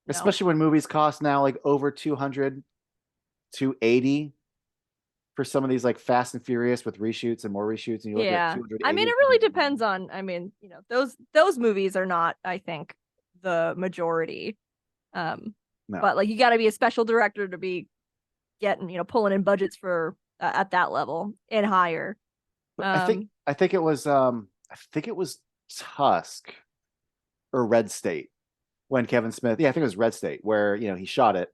Especially when movies cost now like over 200 to 80 for some of these like Fast and Furious with reshoots and more reshoots, and you look at 280. I mean, it really depends on. I mean, those movies are not, I think, the majority. No. But like you got to be a special director to be getting, pulling in budgets for at that level and higher. I think it was Tusk or Red State when Kevin Smith, yeah, I think it was Red State, where he shot it,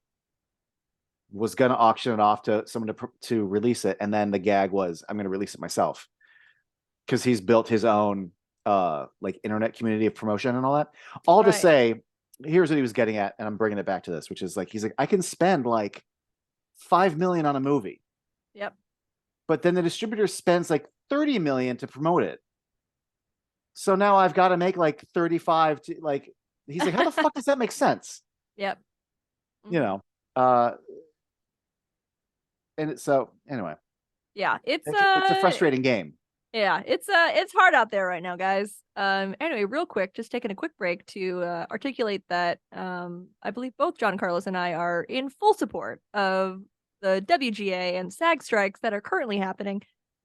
was gonna auction it off to someone to release it, and then the gag was, I'm gonna release it myself, because he's built his own like internet community of promotion and all that. All to say, here's what he was getting at, and I'm bringing it back to this, which is like he's like, I can spend like $5 million on a movie. Yep. But then the distributor spends like 30 million to promote it. So now I've got to make like 35 to like, he's like, how the fuck does that make sense? Yep. And so anyway. Yeah, it's a frustrating game. Yeah, it's hard out there right now, guys. Anyway, real quick, just taking a quick break to articulate that I believe both John Carlos and I are in full support of the WGA and SAG strikes that are currently happening.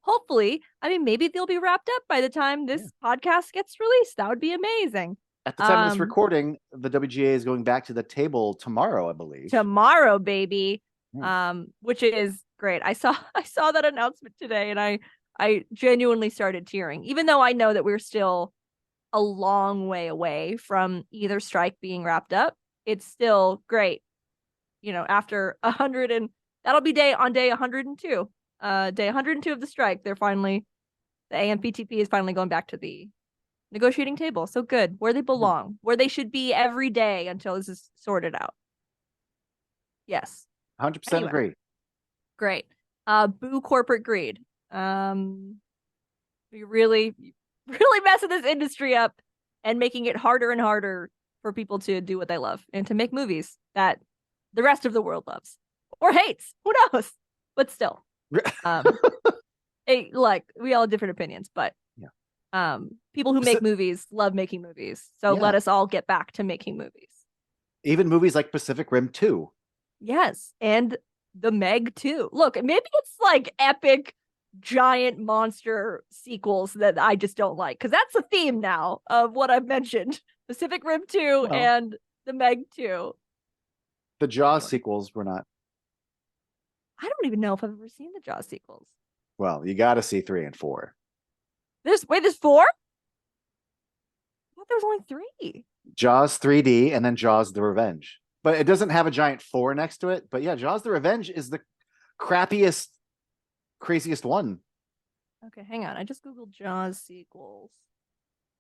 hopefully, I mean, maybe they'll be wrapped up by the time Yeah. this podcast gets released. That would be amazing. At the time of this recording, the WGA is going back to the table tomorrow, I believe. Tomorrow, baby. Yeah. Which is great. I saw that announcement today, and I genuinely started tearing, even though I know that we're still a long way away from either strike being wrapped up. It's still great. After 100 and that'll be day 102. Day 102 of the strike, the AMPTP is finally going back to the negotiating table. So good. Where they belong, where they should be every day until this is sorted out. Yes. 100% Anyway, agree. great. Boo corporate greed. We really, really messing this industry up and making it harder and harder for people to do what they love and to make movies that the rest of the world loves or hates. Who knows? But still, like we all have different opinions, but people who make movies love making movies. So let us all get back to making movies. Even movies like Pacific Rim 2. Yes, and the Meg too. Look, maybe it's like epic giant monster sequels that I just don't like, because that's a theme now of what I've mentioned. Pacific Rim 2 and the Meg 2. The Jaws sequels were not. I don't even know if I've ever seen the Jaws sequels. Well, you got to see 3 and 4. There's 4? I thought there was only 3. Jaws 3D and then Jaws the Revenge. But it doesn't have a giant 4 next to it. But yeah, Jaws the Revenge is the crappiest, craziest one. Okay, hang on. I just Googled Jaws sequels.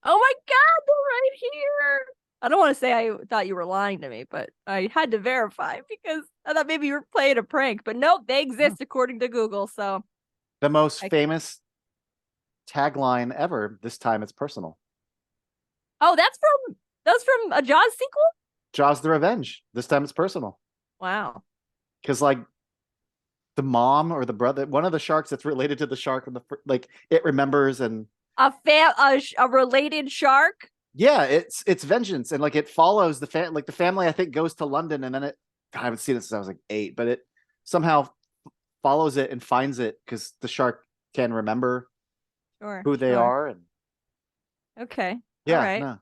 Oh my God, they're right here. I don't want to say I thought you were lying to me, but I had to verify because I thought maybe you were playing a prank. But nope, they exist according to Google. So the most famous tagline ever. This time it's personal. Oh, that's from a Jaws sequel? Jaws the Revenge. This time it's personal. Wow. Because like the mom or the brother, one of the sharks that's related to the shark, and it remembers and a related shark. Yeah, it's vengeance, and like it follows the family. I think goes to London, and then I haven't seen it since I was like 8, but it somehow follows it and finds it because the shark can remember who they are. And okay, yeah, all right.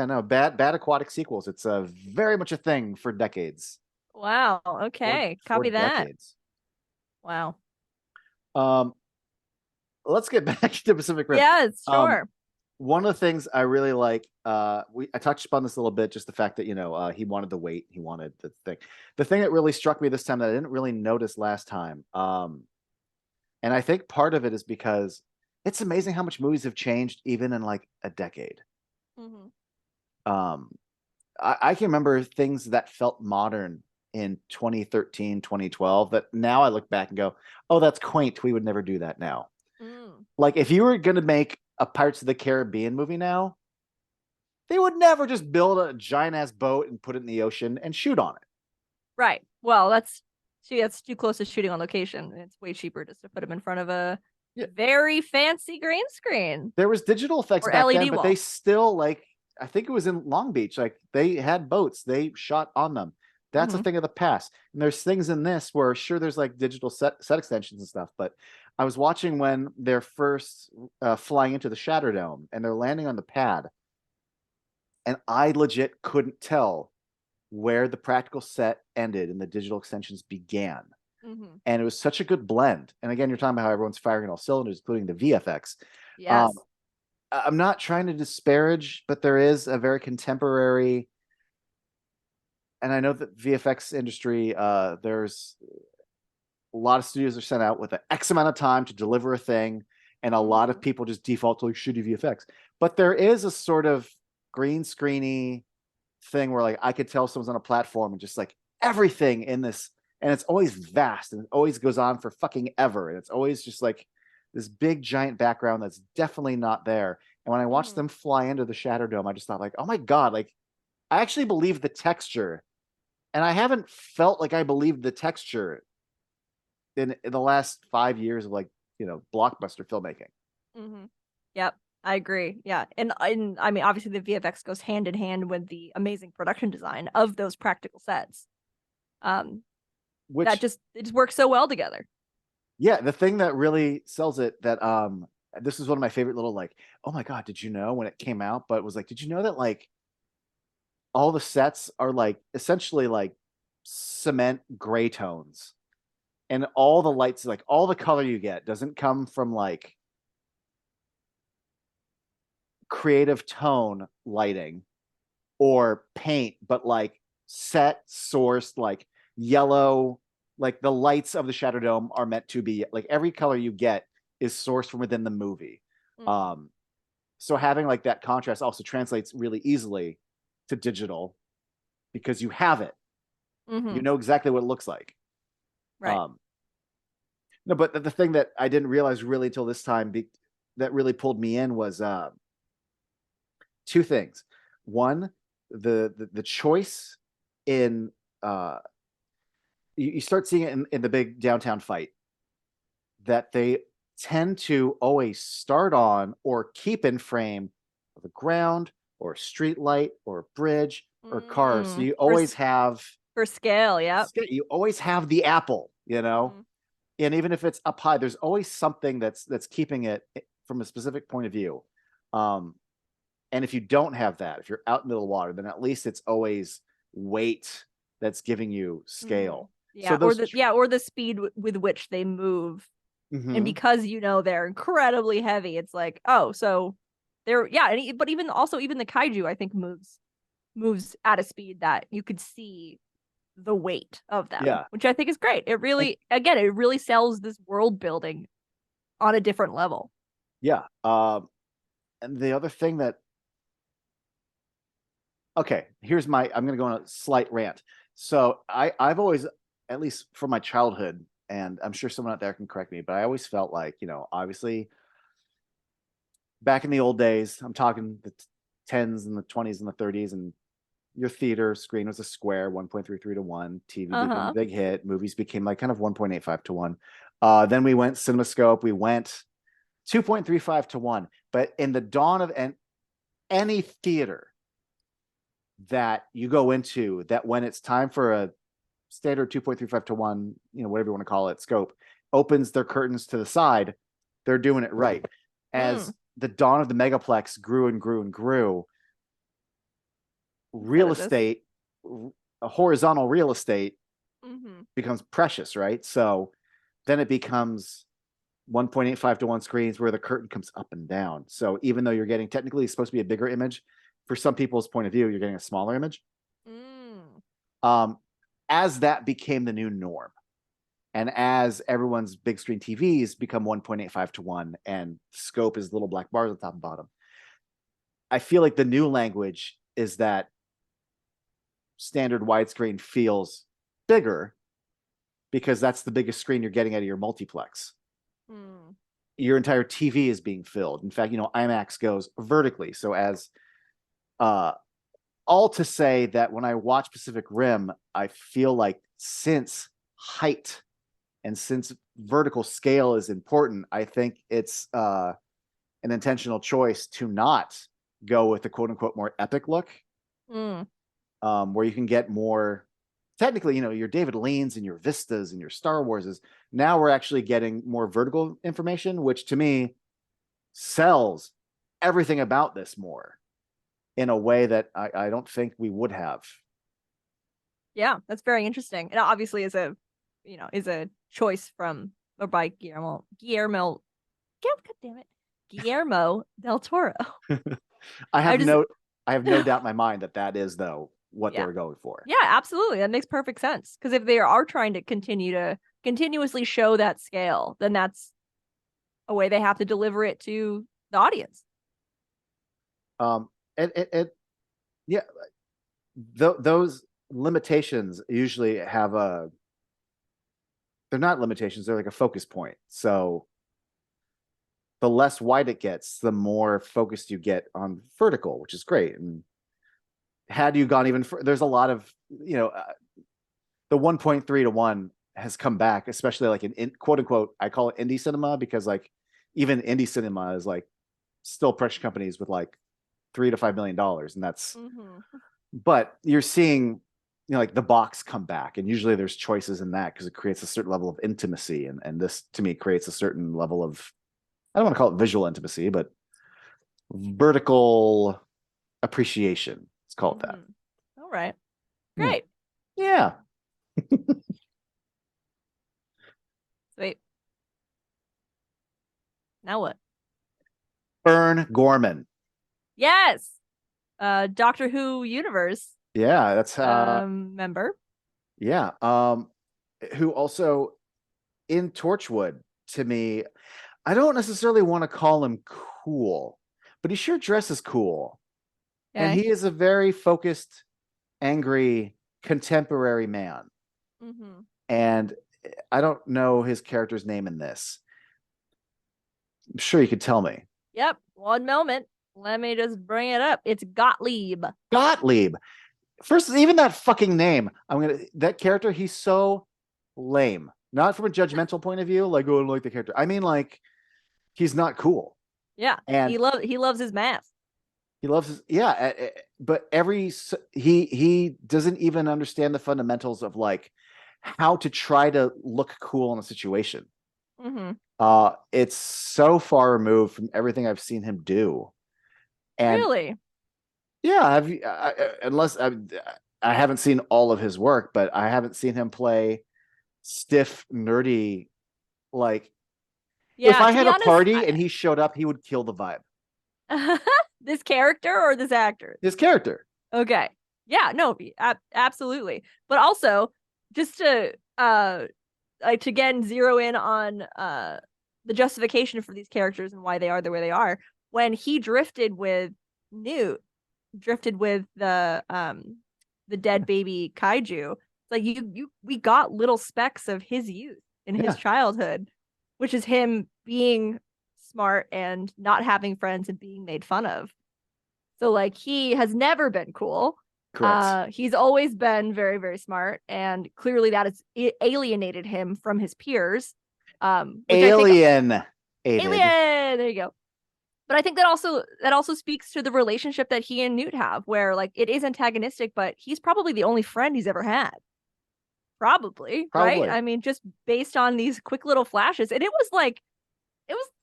no, bad aquatic sequels. It's very much a thing for decades. Wow. Okay, copy that. Decades. Wow. Let's get back to Pacific Rim. Yeah, sure. One of the things I really like, I touched upon this a little bit, just the fact that, he wanted the weight, he wanted the thing. The thing that really struck me this time that I didn't really notice last time, and I think part of it is because it's amazing how much movies have changed even in like a decade. Mm-hmm. I can remember things that felt modern in 2013, 2012 that now I look back and go, oh, that's quaint. We would never do that now. Like if you were going to make a Pirates of the Caribbean movie now, they would never just build a giant ass boat and put it in the ocean and shoot on it. Right. Well, that's too close to shooting on location. It's way cheaper just to put them in front of a very fancy green screen. There was digital effects or back LED then, but they still I think it was in Long Beach. Like they had boats, they shot on them. That's a thing of the past. And there's things in this where sure there's like digital set extensions and stuff, but I was watching when they're first flying into the Shatter Dome and they're landing on the pad, and I legit couldn't tell where the practical set ended and the digital extensions began. And it was such a good blend. And again, you're talking about how everyone's firing on all cylinders, including the VFX. Yes. I'm not trying to disparage, but there is a very contemporary, and I know that VFX industry, there's a lot of studios are sent out with an X amount of time to deliver a thing, and a lot of people just default to like shitty VFX. But there is a sort of green screeny thing where like I could tell someone's on a platform and just like everything in this, and it's always vast and it always goes on for fucking ever, and it's always just like this big giant background that's definitely not there. And when I watched them fly into the Shatter Dome, I just thought like, oh my God, like I actually believe the texture. And I haven't felt like I believed the texture in the last 5 years of like, blockbuster filmmaking. Yep, I agree. Yeah. And I mean, obviously the VFX goes hand in hand with the amazing production design of those practical sets. It just works so well together. Yeah, the thing that really sells it that this is one of my favorite little like, oh my God, did you know when it came out? But it was like, did you know that like all the sets are like essentially like cement gray tones and all the lights, like all the color you get doesn't come from like creative tone lighting or paint, but like set sourced like yellow, like the lights of the Shadow Dome are meant to be like every color you get is sourced from within the movie. Mm. Um, so having like that contrast also translates really easily to digital because you have it. Hmm. You know exactly what it looks like. Right. Um, no, but the thing that I didn't realize really until this time that really pulled me in was two things. One, the choice in you start seeing it in the big downtown fight that they tend to always start on or keep in frame of a ground or a street light or a bridge or car. So Mm. you always have For scale, yep. the apple, Mm. and even if it's up high, there's always something that's keeping it from a specific point of view. Um, and if you don't have that, if you're out in the middle of water, then at least it's always weight that's giving you Hmm. scale. So Yeah, those, or the speed with which they move, and mm-hmm, because they're incredibly heavy, it's like, oh, so they're yeah, but even the kaiju, I think moves at a speed that you could see the weight of them, yeah, which I think is great. and It really sells this world building on a different level. yeah. And the other thing that, okay, I'm going to go on a slight rant. So I've always, at least from my childhood, and I'm sure someone out there can correct me, but I always felt like, obviously back in the old days, I'm talking the tens and the 20s and the 30s, and your theater screen was a square 1.33 to 1. TV became a Uh-huh. big hit. Movies became like kind of 1.85 to 1. Then we went CinemaScope. We went 2.35 to 1. But in the dawn of any theater that you go into, that when it's time for a standard 2.35 to 1, whatever you want to call it, scope, opens their curtains to the side, they're doing it right. Mm. As the dawn of the megaplex grew and grew and grew, So real did this. estate, a horizontal real estate Mm-hmm. becomes precious, right? So then it becomes 1.85 to 1 screens where the curtain comes up and down. So even though you're getting technically it's supposed to be a bigger image, for some people's point of view, you're getting a smaller image. Mm. Um, as that became the new norm, and as everyone's big screen TVs become 1.85 to 1 and scope is little black bars on top and bottom, I feel like the new language is that standard widescreen feels bigger because that's the biggest screen you're getting out of your multiplex. Mm. Your entire TV is being filled. In fact, IMAX goes vertically. So as uh all to say that when I watch Pacific Rim, I feel like since height and since vertical scale is important, I think it's an intentional choice to not go with the quote unquote more epic look, Mm. where you can get more technically, your David Leans and your Vistas and your Star Warses. Now we're actually getting more vertical information, which to me sells everything about this more in a way that I don't think we would have. Yeah, that's very interesting. And obviously is a choice from or by God damn it. Guillermo del Toro. I I have just no I have no doubt in my mind that is though what they yeah. were going for. Yeah, absolutely. That makes perfect sense. Because if they are trying to continuously show that scale, then that's a way they have to deliver it to the audience. Um, and yeah, those limitations usually have they're not limitations, they're like a focus point. So the less wide it gets, the more focused you get on vertical, which is great. And had you gone even there's a lot of, the 1.3 to 1 has come back, especially like in quote unquote, I call it indie cinema because like even indie cinema is like still production companies with like $3 to $5 million. And that's, Mm-hmm. but you're seeing, like the box come back, and usually there's choices in that because it creates a certain level of intimacy, and this to me creates a certain level of, I don't want to call it visual intimacy, but vertical appreciation. Let's call it that. All right. Yeah. Great. Yeah. Sweet. Now what? Fern Gorman. Yes. Doctor Who universe Yeah, that's member. yeah. Who also in Torchwood, to me, I don't necessarily want to call him cool, but he sure dresses cool. And Okay. he is a very focused, angry, contemporary man. Mm-hmm. And I don't know his character's name in this. I'm sure you could tell me. Yep. One moment. Let me just bring it up. It's Gottlieb. Gottlieb. First, even that fucking name. That character, he's so lame. Not from a judgmental point of view, like, oh, I don't like the character. I mean, like, he's not cool. Yeah. And He loves his mask. he loves his, yeah, but he doesn't even understand the fundamentals of like how to try to look cool in a situation. Mm-hmm. It's so far removed from everything I've seen him do. And Really? yeah, have you, unless I haven't seen all of his work, but I haven't seen him play stiff, nerdy. Like, if Yeah, I to had be a honest, party and he showed up, he would kill the vibe. this character or this actor? His character. Okay. Yeah, no, absolutely. But also, just to again zero in on the justification for these characters and why they are the way they are. When he drifted with Newt, drifted with the dead baby kaiju, it's like we got little specks of his youth in his Yeah, childhood, which is him being smart and not having friends and being made fun of. So like he has never been cool. correct. He's always been very, very smart, and clearly that has alienated him from his peers. Which I think Alien aided. alien. There you go. But I think that also speaks to the relationship that he and Newt have, where like it is antagonistic, but he's probably the only friend he's ever had. Probably, right? Probably. I mean, just based on these quick little flashes, and it was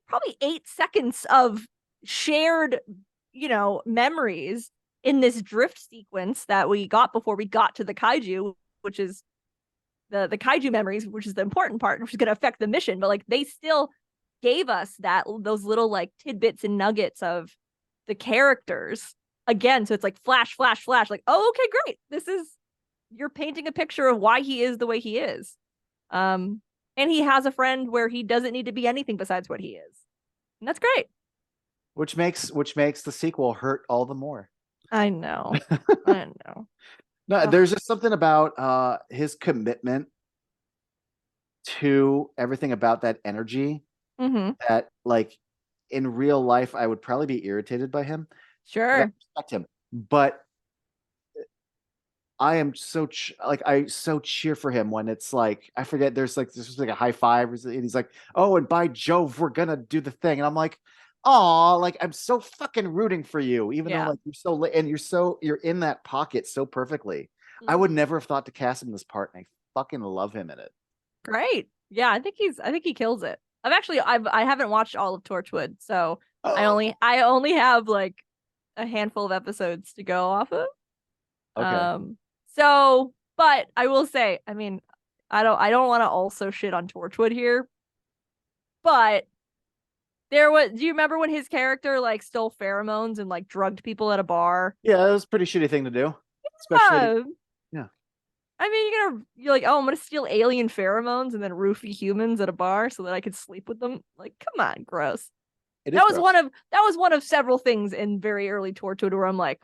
probably 8 seconds of shared, memories in this drift sequence that we got before we got to the kaiju, which is the kaiju memories, which is the important part, which is going to affect the mission. But like they still gave us those little like tidbits and nuggets of the characters again. So it's like flash, flash, flash. Like, oh, okay, great. You're painting a picture of why he is the way he is. And he has a friend where he doesn't need to be anything besides what he is. And that's great. Which makes the sequel hurt all the more. I know. I know. No, Ugh. there's just something about his commitment to everything about that energy Mm-hmm. that, like, in real life I would probably be irritated by him. Like, I Sure. respect him, but I am so like I so cheer for him when it's like, I forget, there's like a high five and he's like, oh, and by Jove, we're gonna do the thing, and I'm like, oh, like I'm so fucking rooting for you, even though Yeah. like you're in that pocket so perfectly. I would Mm-hmm. never have thought to cast him in this part, and I fucking love him in it. Great. Yeah, I think he kills it. I haven't watched all of Torchwood, so Oh, I only have like a handful of episodes to go off of. okay. So, but I will say, I mean, I don't want to also shit on Torchwood here, but do you remember when his character like stole pheromones and like drugged people at a bar? Yeah, it was a pretty shitty thing to do, especially. Uh, Yeah, I mean, you're like, oh, I'm gonna steal alien pheromones and then roofie humans at a bar so that I could sleep with them. Like, come on, gross. it is gross. That was one of several things in very early Torchwood where I'm like,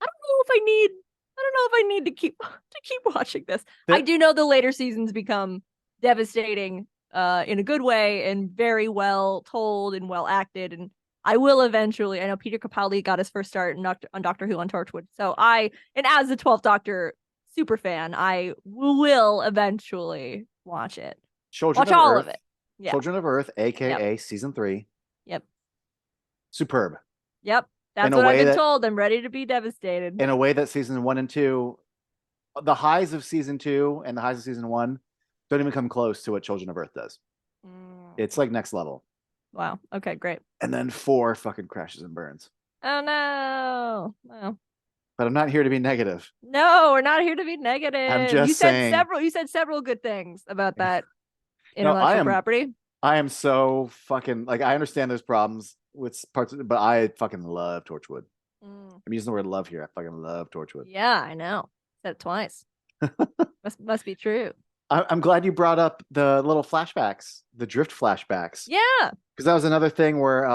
I don't know if I need I don't know if I need to keep watching this. I That do know the later seasons become devastating in a good way and very well told and well acted, and I will eventually. I know Peter Capaldi got his first start on Doctor Who on Torchwood. So and as the 12th Doctor super fan, I will eventually watch it. Children Watch of all of Earth, it. Yeah. Children of Earth, Yep. aka season 3, Yep. superb Yep. in That's a what I've way been that told. I'm ready to be devastated. season 1 and 2 the highs of season 2 and the highs of season 1 don't even come close to what Children of Earth does. Mm. It's like next level. Wow. Okay, great. And then 4 fucking crashes and burns. Oh no. No. But I'm not here to be negative. No, we're not here to be I'm negative. just saying. You said several good things about that No, intellectual property. I am so fucking like I understand there's problems with parts of it, but I fucking love Torchwood. Mm. I'm using the word love here. I fucking love Torchwood. Yeah, I know. Said it twice. Must be true. I'm glad you brought up the little flashbacks, the drift flashbacks, Yeah. because that was another thing where,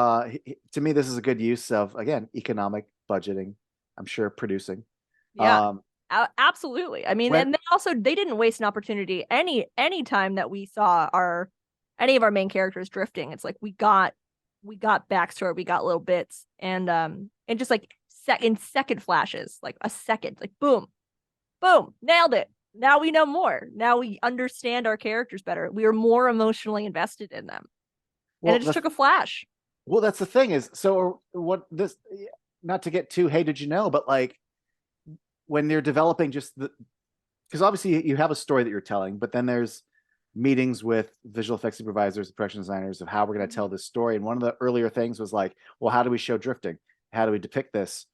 to me, this is a good use of again economic budgeting. I'm sure producing. Yeah. Um, Absolutely. I mean, when and they didn't waste an opportunity any time that we saw any of our main characters drifting. It's like we got backstory, we got little bits, and just like second flashes, like a second, like boom, boom, nailed it. Now we know more. Now we understand our characters better. We are more emotionally invested in them, and well, it just took a flash. that's the thing is so what this not to get too hey did you know, but like when they're developing just the because obviously you have a story that you're telling, but then there's meetings with visual effects supervisors, production designers of how we're going to tell this story. And one of the earlier things was like, well, how do we show drifting? How do we depict this?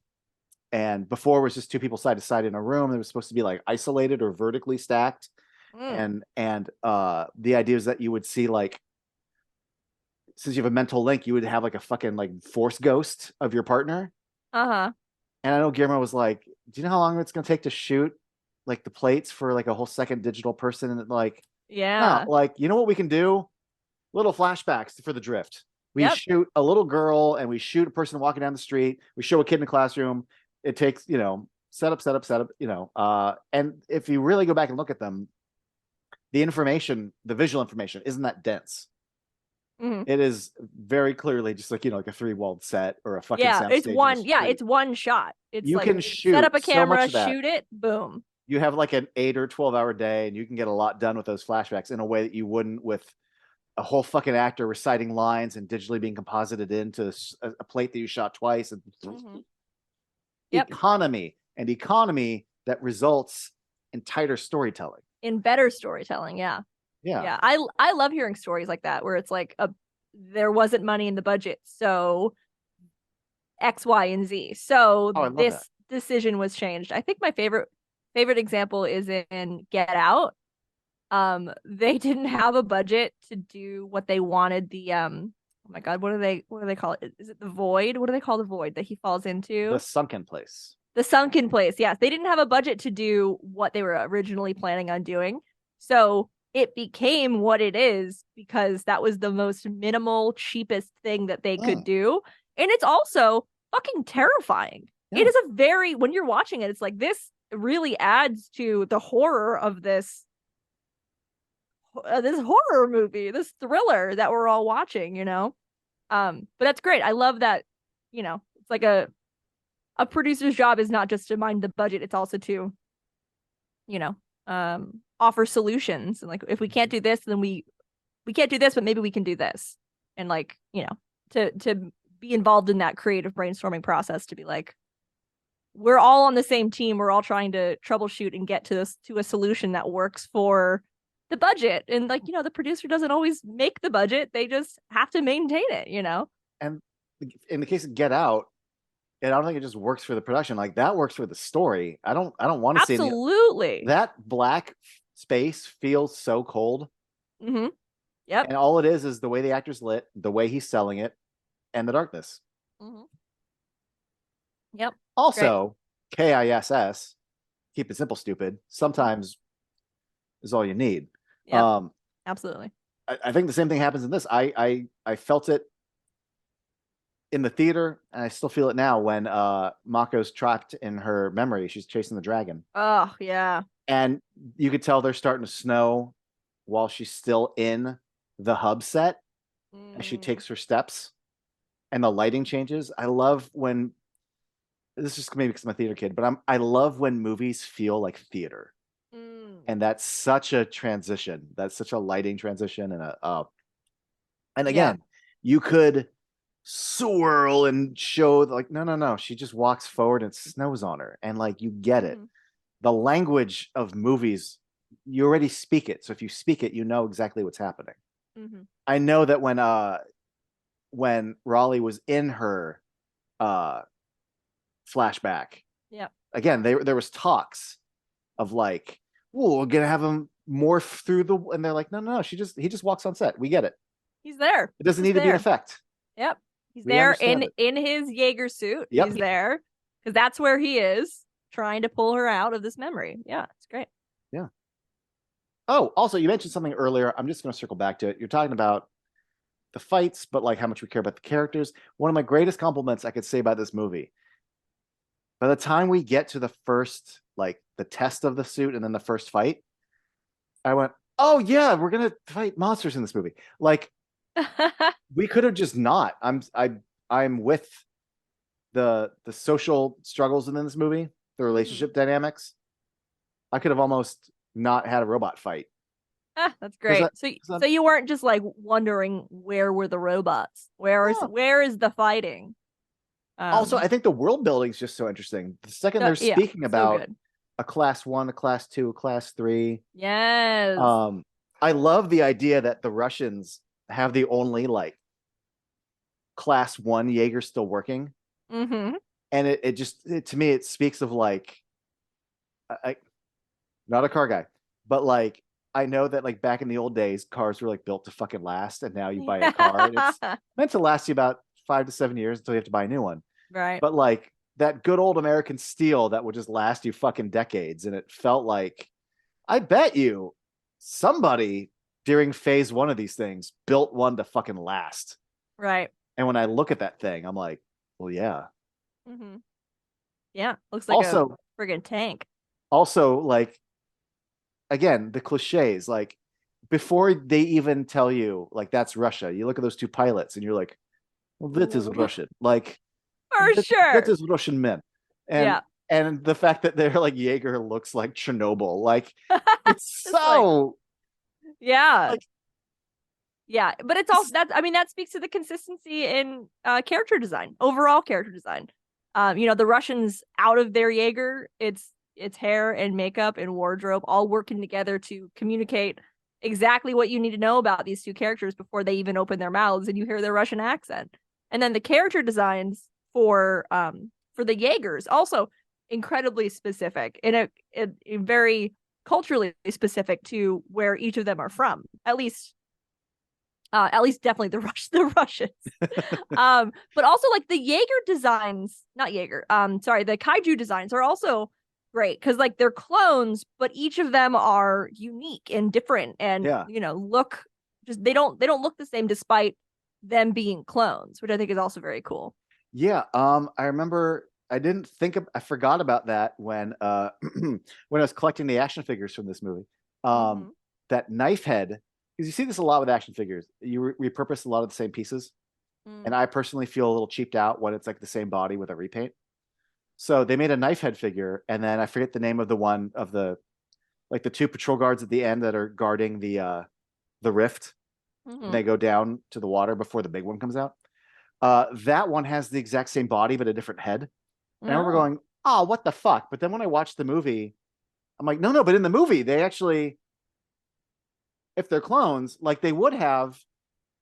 And before it was just two people side to side in a room. It was supposed to be like isolated or vertically stacked. Mm. And the idea is that you would see like since you have a mental link, you would have like a fucking like force ghost of your partner. Uh-huh. And I know Guillermo was like, do you know how long it's going to take to shoot like the plates for like a whole second digital person? And like, no, Yeah. like, you know what we can do? Little flashbacks for the drift. We Yep. shoot a little girl and we shoot a person walking down the street. We show a kid in the classroom. It takes, setup, and if you really go back and look at them, the information, the visual information isn't that dense. Mhm. It is very clearly just like, like a 3-walled set or a fucking Yeah, soundstage in the street. it's one shot. It's You like can set up shoot a so much camera, of that. shoot it, boom. You have like an 8 or 12 hour day and you can get a lot done with those flashbacks in a way that you wouldn't with a whole fucking actor reciting lines and digitally being composited into a plate that you shot twice. And Mm-hmm. Yep. economy that results in tighter storytelling. In better storytelling, yeah. Yeah. Yeah. I love hearing stories like that where it's like there wasn't money in the budget, so X, Y, and Z. So Oh, I love that. this decision was changed. I think my favorite example is in Get Out. They didn't have a budget to do what they wanted. Oh my God, what do they call it? Is it the void? What do they call the void that he falls The into? sunken place. The sunken place. Yes, they didn't have a budget to do what they were originally planning on doing. So it became what it is because that was the most minimal, cheapest thing that they could do. And it's also fucking terrifying. Yeah. It is when you're watching it, it's like this really adds to the horror of this horror movie, this thriller that we're all watching. But that's great. I love that, it's like a producer's job is not just to mind the budget, it's also to, you know, offer solutions. And like if we can't do this, then we can't do this, but maybe we can do this. And like, to be involved in that creative brainstorming process to be like, we're all on the same team. We're all trying to troubleshoot and get to a solution that works for the budget. And like, the producer doesn't always make the budget. They just have to maintain it. And in the case of Get Out, and I don't think it just works for the production. Like that works for the story. I don't want to see Absolutely. that black space feels so cold. Mm-hmm. Yep. And all it is the way the actor's lit, the way he's selling it, and the darkness. Mm-hmm. Yep. Also, KISS, keep it simple, stupid, sometimes is all you need. Yep. Absolutely. I think the same thing happens in this. I felt it in the theater, and I still feel it now when Mako's trapped in her memory. She's chasing the dragon. Oh, yeah. And you could tell they're starting to snow while she's still in the hub set and she takes her steps and the lighting changes. I love when this is maybe because I'm a theater kid, but I love when movies feel like theater. And that's such a transition. That's such a lighting transition and again, you could swirl and show like no, she just walks forward and it snows on her and like you get it. the language of movies, you already speak it. So if you speak it, you know exactly what's happening. Mm-hmm. I know that when Raleigh was in her uh flashback, Yeah. again, there was talks of like, "Oh, we're gonna have him morph through the," and they're like, no, he just walks on set. We get it. He's there. It He's doesn't just need to be an there. effect. Yep. He's We there understand it. in his Jaeger suit. Yep. He's there because that's where he is trying to pull her out of this memory. Yeah, it's great. Yeah. Oh, also, you mentioned something earlier. I'm just going to circle back to it. You're talking about the fights, but like how much we care about the characters. One of my greatest compliments I could say about this movie, by the time we get to the first, like the test of the suit and then the first fight, I went, oh yeah, we're gonna fight monsters in this movie. Like we could have just not. I'm with the social struggles in this movie, the relationship dynamics. I could have almost not had a robot fight. That's Because great. So you weren't just like wondering where were the robots? no. Where is the fighting? Also, I think the world building is just so interesting. The second they're Yeah, speaking so about good. a class one, a class two, a class three, Yes. um, I love the idea that the Russians have the only like class one Jaeger still working. Mm-hmm. And to me, it speaks of like, I, not a car guy, but like, I know that like back in the old days, cars were like built to fucking last. And now you buy a car and it's meant to last you about 5 to 7 years until you have to buy a new one. Right. But like that good old American steel that would just last you fucking decades. And it felt like, I bet you somebody during phase one of these things built one to fucking last. Right. And when I look at that thing, I'm like, well, yeah. Mm-hmm. Yeah. Looks like a Also, friggin' tank. like, again, the cliches, like, before they even tell you, like, that's Russia, you look at those two pilots and you're like, well, that is Russian. Like, For that sure. is Russian men. And Yeah. the fact that they're like Jaeger looks like Chernobyl, like it's It's like, so yeah. like Yeah. But it's also that I mean that speaks to the consistency in character design, overall character design. The Russians out of their Jaeger, it's hair and makeup and wardrobe all working together to communicate exactly what you need to know about these two characters before they even open their mouths and you hear their Russian accent. And then the character designs for the Jaegers also incredibly specific in a very culturally specific to where each of them are from. At least definitely the Russians. But also like the Jaeger designs, not Jaeger, sorry, the kaiju designs are also great because like they're clones, but each of them are unique and different and yeah. look just they don't look the same despite them being clones, which I think is also very cool. Yeah, I remember I forgot about that when when I was collecting the action figures from this movie. Um, Mm-hmm. that knife head, because you see this a lot with action figures. You repurpose a lot of the same pieces, and Mm. I personally feel a little cheaped out when it's like the same body with a repaint. So they made a knife head figure, and then I forget the name of the one of the like the two patrol guards at the end that are guarding the rift, and Mm-hmm. they go down to the water before the big one comes out. That one has the exact same body but a different head. And I remember Oh. going, "Oh, what the fuck?" But then when I watched the movie, I'm like, "No, no." But in the movie, they actually, if they're clones, like they would have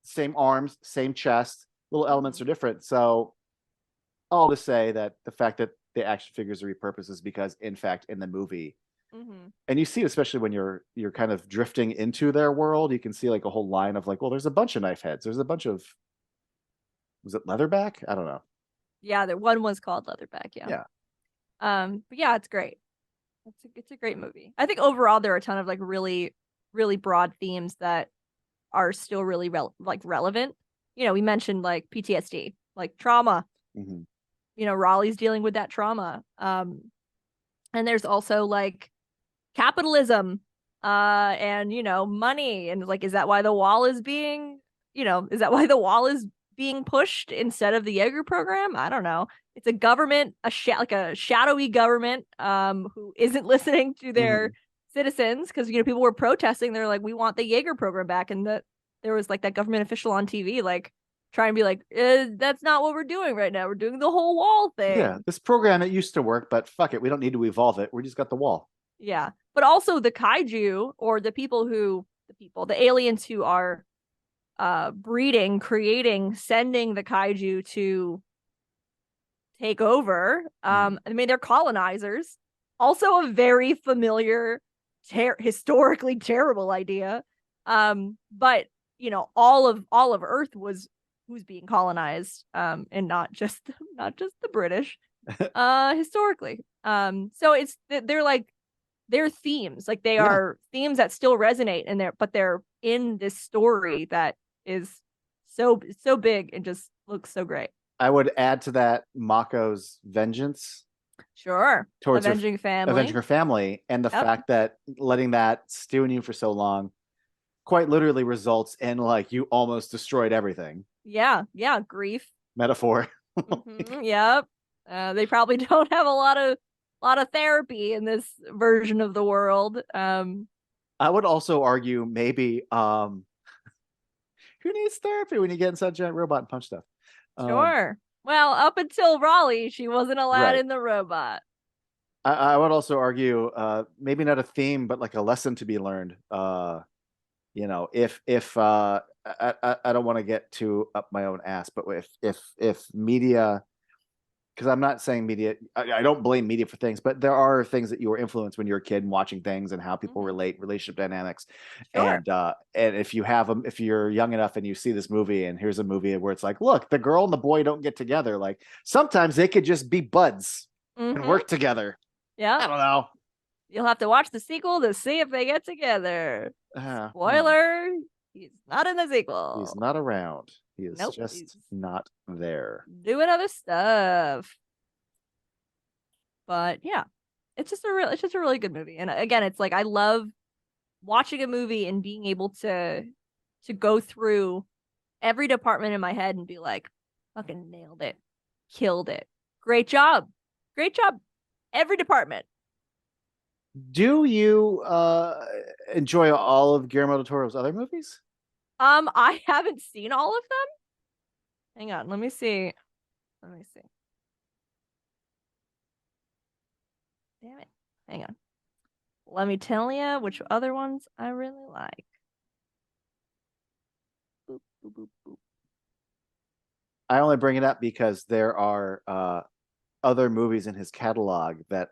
same arms, same chest. Little elements Mm-hmm. are different. So all to say that the fact that the action figures are repurposed is because, in fact, in the movie, Mm-hmm. and you see it especially when you're kind of drifting into their world, you can see like a whole line of like, well, there's a bunch of knife heads. There's a bunch of, was it leatherback? I don't know. Yeah, the one was called Leatherback, yeah. Yeah. But yeah, it's great. It's a great movie. I think overall there are a ton of like really, really broad themes that are still really relevant. We mentioned like PTSD, like trauma. Mhm. Raleigh's dealing with that trauma. And there's also like capitalism, and money, and like, is that why the wall is being pushed instead of the Jaeger program? I don't know. It's a government, like a shadowy government, who isn't listening to their Mhm. citizens because people were protesting. They're like, we want the Jaeger program back, and there was like that government official on TV like, try and be like, that's not what we're doing right now. We're doing the whole wall Yeah, thing. this program it used to work, but fuck it, we don't need to evolve it. We just got the wall. Yeah. But also the kaiju or the aliens who are breeding, creating, sending the kaiju to take over. I mean, they're colonizers. Also a very familiar, historically terrible idea. But all of Earth who's being colonized, and not just the British, historically. So they're like they're themes, like they Yeah, are themes that still resonate, and they're in this story that is so big and just looks so great. I would add to that Mako's vengeance Sure. towards Avenging family. avenging her family, and the Yep. fact that letting that stew in you for so long quite literally results in like you almost destroyed everything. Yeah. Yeah. Grief. Metaphor. Yep. They probably don't have a lot of therapy in this version of the world. I would also argue maybe who needs therapy when you get inside a giant robot and punch stuff? Um, Sure. Well, up until Raleigh, she wasn't allowed right. in the robot. I would also argue maybe not a theme, but like a lesson to be learned. If I don't want to get too up my own ass, but if media, because I'm not saying media, I don't blame media for things, but there are things that you were influenced when you're a kid and watching things and how people Mhm. relate, relationship dynamics, Sure. and if you have them, if you're young enough and you see this movie and here's a movie where it's like, look, the girl and the boy don't get together, like sometimes they could just be buds and Mm-hmm. work together. Yep. I don't know. You'll have to watch the sequel to see if they get together. Well, Spoiler, he's not in the he's sequel. not around. He is Nope, he's just not there. doing other stuff. But yeah, it's just a really good movie. And again, it's like I love watching a movie and being able to go through every department in my head and be like, fucking nailed it. Killed it. Great job. Great job. Every department. Do you enjoy all of Guillermo del Toro's other movies? I haven't seen all of them. Hang on, let me see. Let me see. Damn it. Hang on. Let me tell you which other ones I really like. Boop, boop, boop, boop. I only bring it up because there are other movies in his catalog that,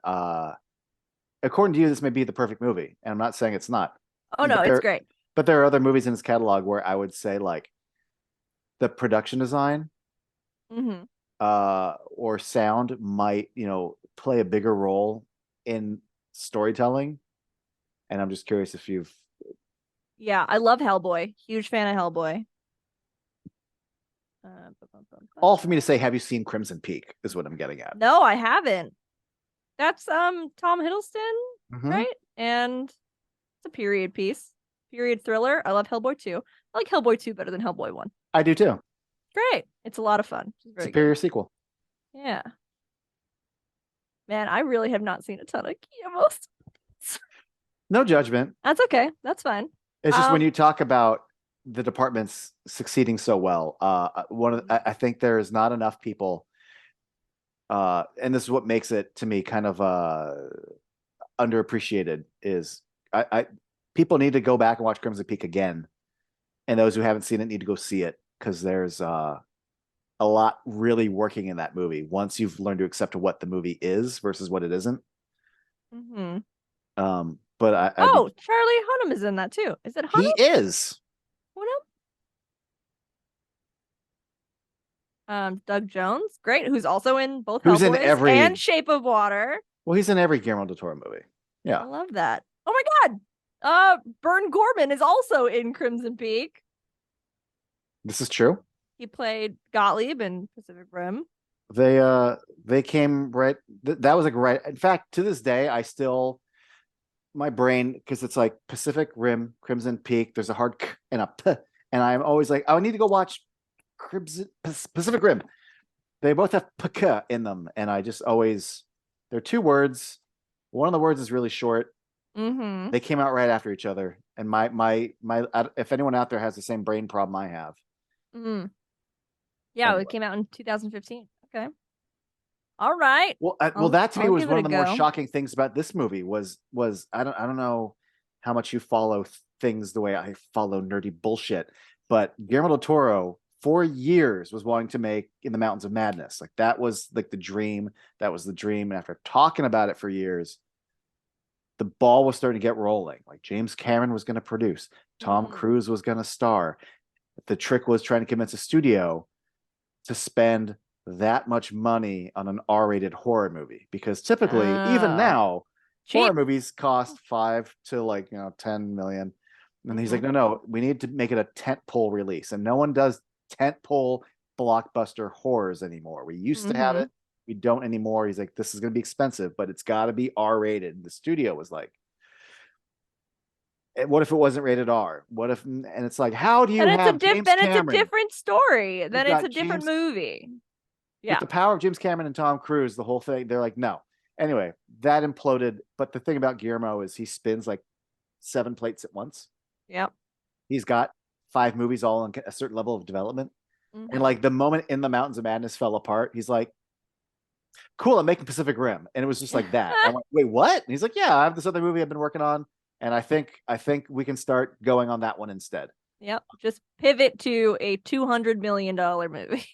according to you, this may be the perfect movie, and I'm not saying it's not, Oh no, but it's great. there are other movies in his catalog where I would say like the production design Mm-hmm. or sound might play a bigger role in storytelling, and I'm just curious if you've Yeah, I love Hellboy. Huge fan of Hellboy. all for me to say, have you seen Crimson Peak is what I'm getting at. No, I haven't. That's Tom Hiddleston, Mm-hmm. right? And it's a period piece, period thriller. I love Hellboy 2. I like Hellboy 2 better than Hellboy 1. I do too. Great. It's a lot of fun. It's very Superior good. sequel. Yeah. Man, I really have not seen a ton of Guillermo's. No judgment. That's okay. That's fine. It's just when Um, you talk about the departments succeeding so well, I think there is not enough people, and this is what makes it to me kind of underappreciated. Is I people need to go back and watch Crimson Peak again, and those who haven't seen it need to go see it because there's a lot really working in that movie once you've learned to accept what the movie is versus what it isn't. mhm. But I'd be, Oh, Charlie Hunnam is in that too. Is it he Hunnam? is Hunnam? Doug Jones, great, who's also in both who's in Hellboys and every Shape of Water. well, he's in every Guillermo del Toro movie. I Yeah, love that. Oh my God. Bern Gorman is also in Crimson Peak. this is true. He played Gottlieb in Pacific Rim. They came right. That was like right. In fact, to this day, I still my brain because it's like Pacific Rim, Crimson Peak. There's a hard k and a p, and I'm always like, I need to go watch Crimson Pacific Rim. They both have pk in them, and I just always they're two words. One of the words is really short. Mm-hmm. They came out right after each other, and my if anyone out there has the same brain problem I have, Mm. Yeah, Anyway. it came out in 2015. Okay. All right. Well, that to me I'll was give one it of a the more go. shocking things about this movie was I don't know how much you follow things the way I follow nerdy bullshit, but Guillermo del Toro for years was wanting to make In the Mountains of Madness. Like that was like the dream. That was the dream. And after talking about it for years, the ball was starting to get rolling. Like James Cameron was going to produce, Tom Mm. Cruise was going to star. The trick was trying to convince a studio to spend that much money on an R-rated horror movie because typically, even Oh, now, horror cheap. movies cost 5 to 10 million. And he's Mm-hmm. like, no, we need to make it a tent pole release, and no one does tent pole blockbuster horrors anymore. We used to have Mm-hmm. it, we don't anymore. He's like, this is going to be expensive, but it's got to be R-rated. The studio was like, what if it wasn't rated R? What if? And it's like, how do you Then have James then it's a Cameron? different story. You've Then it's a got different James movie. with Yeah. the power of James Cameron and Tom Cruise, the whole thing. They're like, no. Anyway, that imploded. But the thing about Guillermo is he spins like 7 plates at once. Yep. He's got 5 movies all in a certain level of development. And Mm-hmm. like the moment In the Mountains of Madness fell apart, he's like, cool, I'm making Pacific Rim. And it was just like that. I went, wait, what? And he's like, yeah, I have this other movie I've been working on. And I think we can start going on that one instead. Yep. Just pivot to a $200 million movie.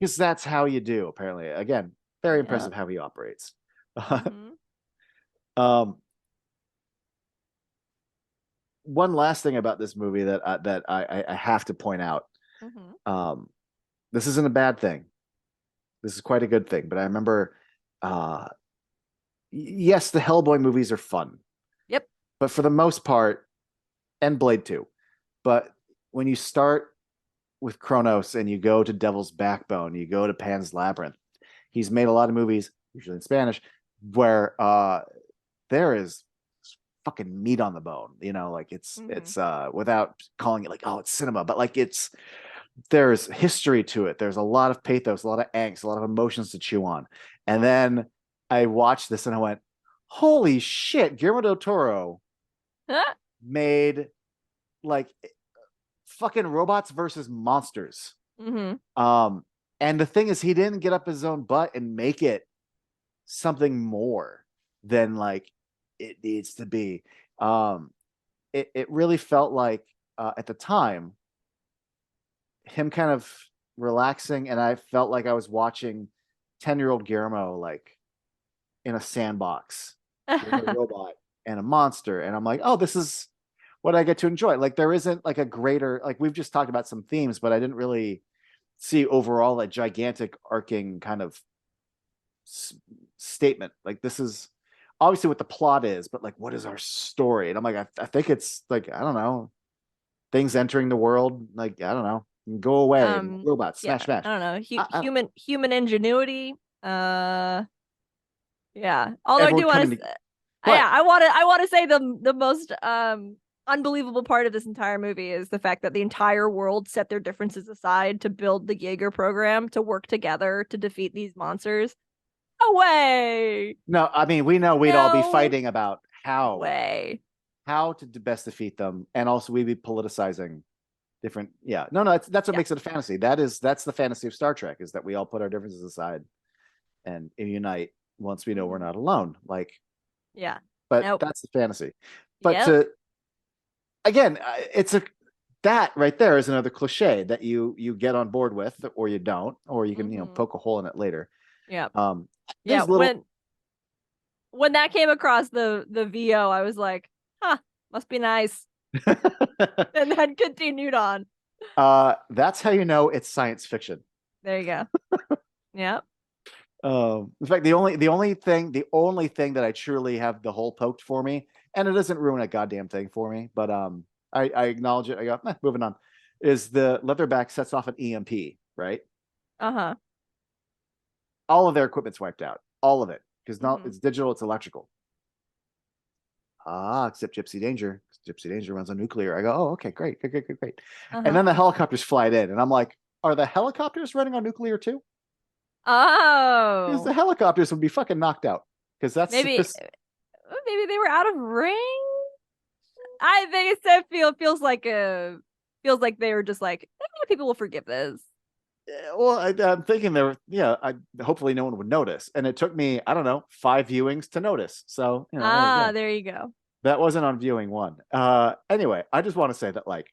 Because that's how you do, apparently. Again, very Yeah. impressive how he operates. Mm-hmm. um, one last thing about this movie that I have to point out. Mm-hmm. Um, this isn't a bad thing. This is quite a good thing. But I remember, uh, yes, the Hellboy movies are fun, Yep. but for the most part, and Blade 2. But when you start with Kronos and you go to Devil's Backbone, you go to Pan's Labyrinth, he's made a lot of movies, usually in Spanish, where there is fucking meat on the bone. Like Mm-hmm. it's without calling it like, oh, it's cinema, but like there's history to it. There's a lot of pathos, a lot of angst, a lot of emotions to chew on. And then I watched this and I went, holy shit, Guillermo del Toro made like fucking robots versus monsters. Mm-hmm. Um, and the thing is, he didn't get up his own butt and make it something more than like it needs to be. Um, it really felt like at the time him kind of relaxing, and I felt like I was watching 10-year-old Guillermo like in a sandbox with a robot and a monster, and I'm like, oh, this is what I get to enjoy. Like there isn't like a greater, like we've just talked about some themes, but I didn't really see overall a gigantic arcing kind of statement. Like this is obviously what the plot is, but like what is our story? And I'm like, I think it's like, I don't know, things entering the world, like I don't know, go away and robots smash Yeah. smash. I don't know. I, Human ingenuity. Yeah. Although I everyone do want coming to to, yeah, but I want to say the most unbelievable part of this entire movie is the fact that the entire world set their differences aside to build the Jaeger program to work together to defeat these monsters. No way. no, I mean we know we'd all be No fighting about way. how to best defeat them, and also we'd be politicizing different. Yeah, no, that's what Yeah. makes it a fantasy. That's the fantasy of Star Trek, is that we all put our differences aside and unite once we know we're Mm-hmm. not alone. Like, Yeah. but Nope. that's the fantasy. But Yep. to again, it's a that right there is another cliche that you get on board with, or you don't, or you can Mm-hmm. poke a hole in it later. Yep. Um, Yeah. there's little. When that came across the VO, I was like, huh, must be nice. And then continued on. That's how you know it's science fiction. There you go. Yep. In fact, the only thing that I truly have the hole poked for me, and it doesn't ruin a goddamn thing for me, but I acknowledge it. I go, moving on. Is the leatherback sets off an EMP, right? Uh-huh. All of their equipment's wiped out, all of it, because now Mm-hmm. it's digital, it's electrical. Except Gypsy Danger. Gypsy Danger runs on nuclear. I go, oh, okay, great, great, great, great, great. And Uh-huh. then the helicopters fly in, and I'm like, are the helicopters running on nuclear too? Because the Oh. helicopters would be fucking knocked out. Because that's Maybe because maybe they were out of range. I think it feels like they were just like, people will forgive this. Well, I'm thinking there, yeah, hopefully no one would notice. And it took me, I don't know, 5 viewings to notice. So, there you Ah, go. there you go. That wasn't on viewing one. Anyway, I just want to say that like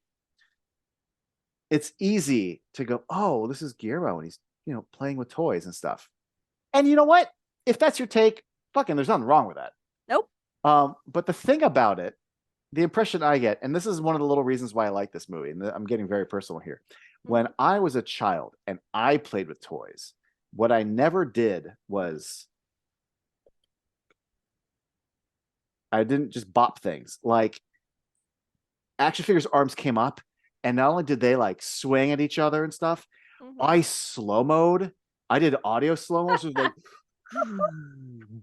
it's easy to go, oh, this is Guillermo and he's, playing with toys and stuff. And you know what? If that's your take, fucking there's nothing wrong with that. Nope. But the thing about it, the impression I get, and this is one of the little reasons why I like this movie, and I'm getting very personal here. When Mhm. I was a child and I played with toys, what I never did was I didn't just bop things. Like action figures' arms came up, and not only did they like swing at each other and stuff, Mhm. I slow mode. I did audio slow mo, so it was like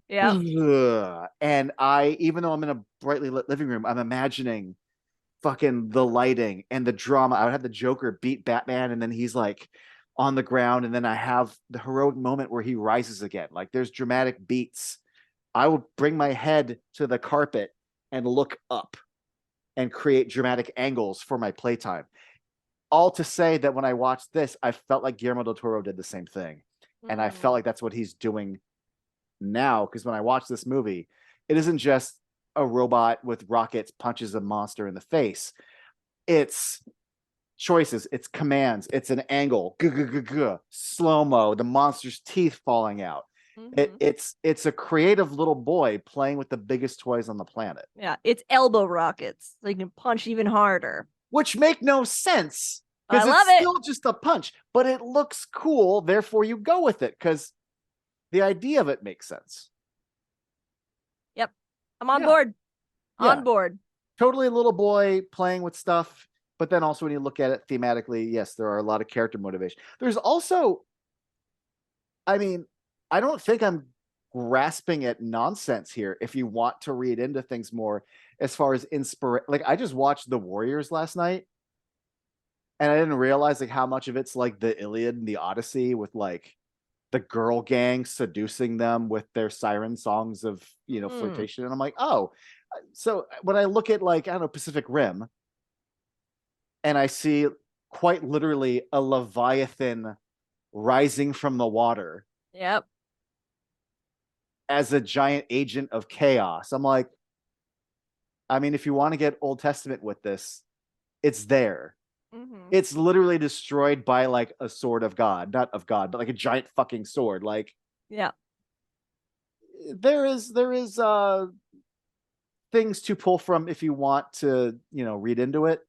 Yep. and I, even though I'm in a brightly lit living room, I'm imagining fucking the lighting and the drama. I would have the Joker beat Batman, and then he's like on the ground, and then I have the heroic moment where he rises again. Like there's dramatic beats. I would bring my head to the carpet and look up and create dramatic angles for my playtime. All to say that when I watched this, I felt like Guillermo del Toro did the same thing. And I felt Mm. like that's what he's doing now. Because when I watch this movie, it isn't just a robot with rockets punches a monster in the face. It's choices, it's commands, it's an angle, slow mo, the monster's teeth falling out. Mhm. It's a creative little boy playing with the biggest toys on the planet, Yeah, it's elbow rockets, so you can punch even harder. which make no sense I because it's love it. still just a punch, but it looks cool. Therefore, you go with it because the idea of it makes sense. Yep. I'm on Yeah, board. On yeah, board. totally a little boy playing with stuff. But then also when you look at it thematically, yes, there are a lot of character motivation. There's also, I mean, I don't think I'm grasping at nonsense here if you want to read into things more as far as inspiration. Like I just watched The Warriors last night and I didn't realize like how much of it's like the Iliad and the Odyssey with like the girl gang seducing them with their siren songs of, Mm. flirtation. And I'm like, oh, so when I look at like, I don't know, Pacific Rim and I see quite literally a Leviathan rising from the water Yep. as a giant agent of chaos. I'm like, I mean, if you want to get Old Testament with this, it's there. Mhm. It's literally destroyed by like a sword of God, not of God, but like a giant fucking sword. Like Yeah. there is things to pull from if you want to, read into it,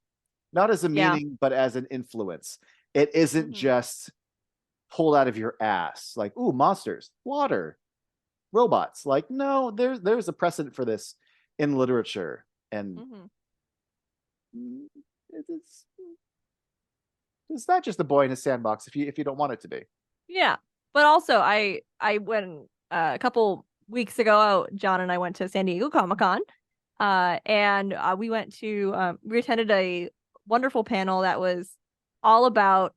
not as a Yeah. meaning, but as an influence. It isn't Mhm. just pulled out of your ass, like, ooh, monsters, water, robots. Like, no, there's a precedent for this in literature. And Mhm. it's it's not just a boy in a sandbox if you don't want it to be. Yeah. But also I went a couple weeks ago, John and I went to San Diego Comic-Con. And we attended a wonderful panel that was all about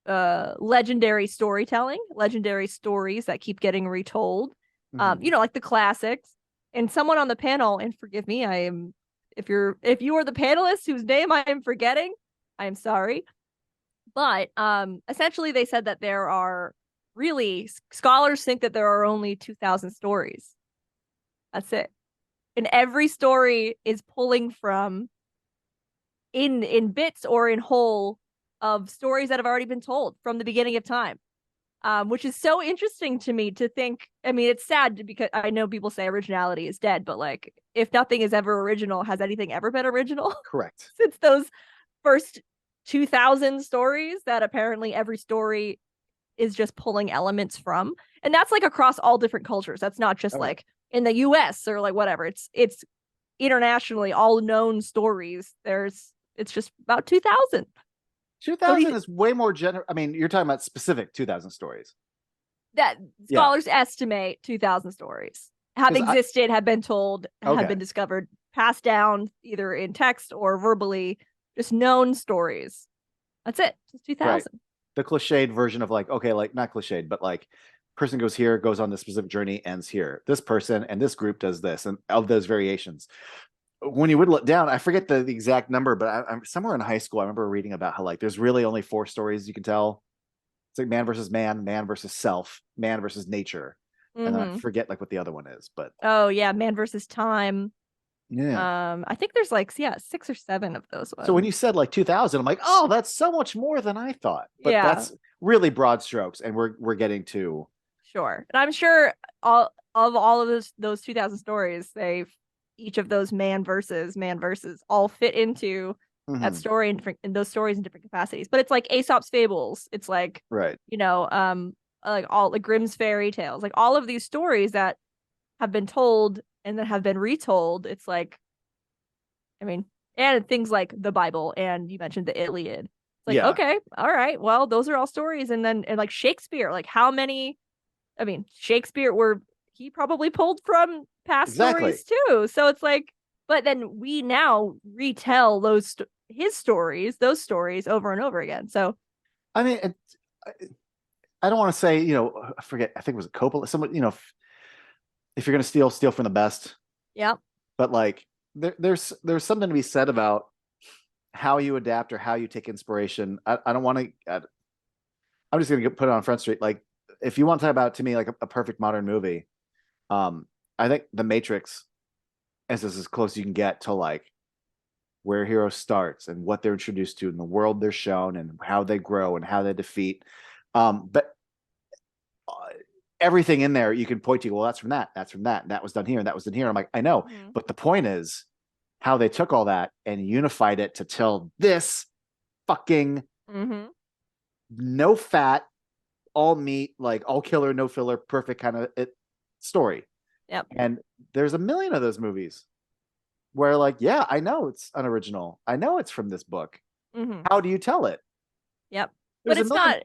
legendary storytelling, legendary stories that keep getting retold. Mm-hmm. Like the classics. And someone on the panel, and forgive me, I am if you are the panelist whose name I am forgetting, I am sorry. But essentially they said that there are really scholars think that there are only 2,000 stories. That's it. And every story is pulling from in bits or in whole of stories that have already been told from the beginning of time. Which is so interesting to me to think. I mean, it's sad because I know people say originality is dead, but like, if nothing is ever original, has anything ever been original Correct. since those first 2,000 stories that apparently every story is just pulling elements from? And that's like across all different cultures. That's not just Oh yeah. like in the US or like whatever. It's internationally all known stories. It's just about 2,000. So do you 2000 is way more general. I mean, you're talking about specific 2000 stories. that Yeah. scholars estimate 2,000 stories have Because I, existed, have been told, have okay. been discovered, passed down either in text or verbally, just known stories. That's it. Just Right. 2,000. The cliched version of like, okay, like not cliched, but like person goes here, goes on this specific journey, ends here. This person and this group does this, and of those variations. when you would look down, I forget the exact number, but I'm somewhere in high school. I remember reading about how like there's really only four stories you can tell. It's like man versus man, man versus self, man versus nature, and then I Hmm. forget like what the other one is. But Oh yeah, Man versus Time. yeah. I think there's like, yeah, 6 or 7 of those So when you ones. said like 2000, I'm like, oh, that's so much more than I thought. But Yeah, that's really broad strokes, and we're getting to sure. And I'm sure all of those 2000 stories, they each of those man versus all fit into that mhm, story in those stories in different capacities. But it's like Aesop's fables. It's like, right. you know, like all the Grimm's fairy tales, like all of these stories that have been told and then have been retold. It's like, I mean, and things like the Bible and you mentioned the Iliad. It's like, Yeah, okay, all right, well, those are all stories. And then and like Shakespeare, like how many, I mean, Shakespeare were he probably pulled from past exactly. stories too. So it's like, but then we now retell his stories, those stories over and over again. So I mean, I don't want to say, I forget. I think it was Coppola. Someone, if you're gonna steal, steal from the best. yeah. But like, there's something to be said about how you adapt or how you take inspiration. I don't want to. I'm just gonna put it on Front Street. Like, if you want to talk about to me like a perfect modern movie, um, I think The Matrix is as close as you can get to like where a hero starts and what they're introduced to and the world they're shown and how they grow and how they defeat. But uh, everything in there you can point to, well, that's from that, and that was done here, and that was done here. I'm like, I know, Hmm. but the point is how they took all that and unified it to tell this fucking Hmm. no fat, all meat, like all killer, no filler, perfect kind of story. Yep. And there's a million of those movies where, like, yeah, I know it's unoriginal. I know it's from this book. Hmm. How do you tell it? Yep. But There's a it's million. not,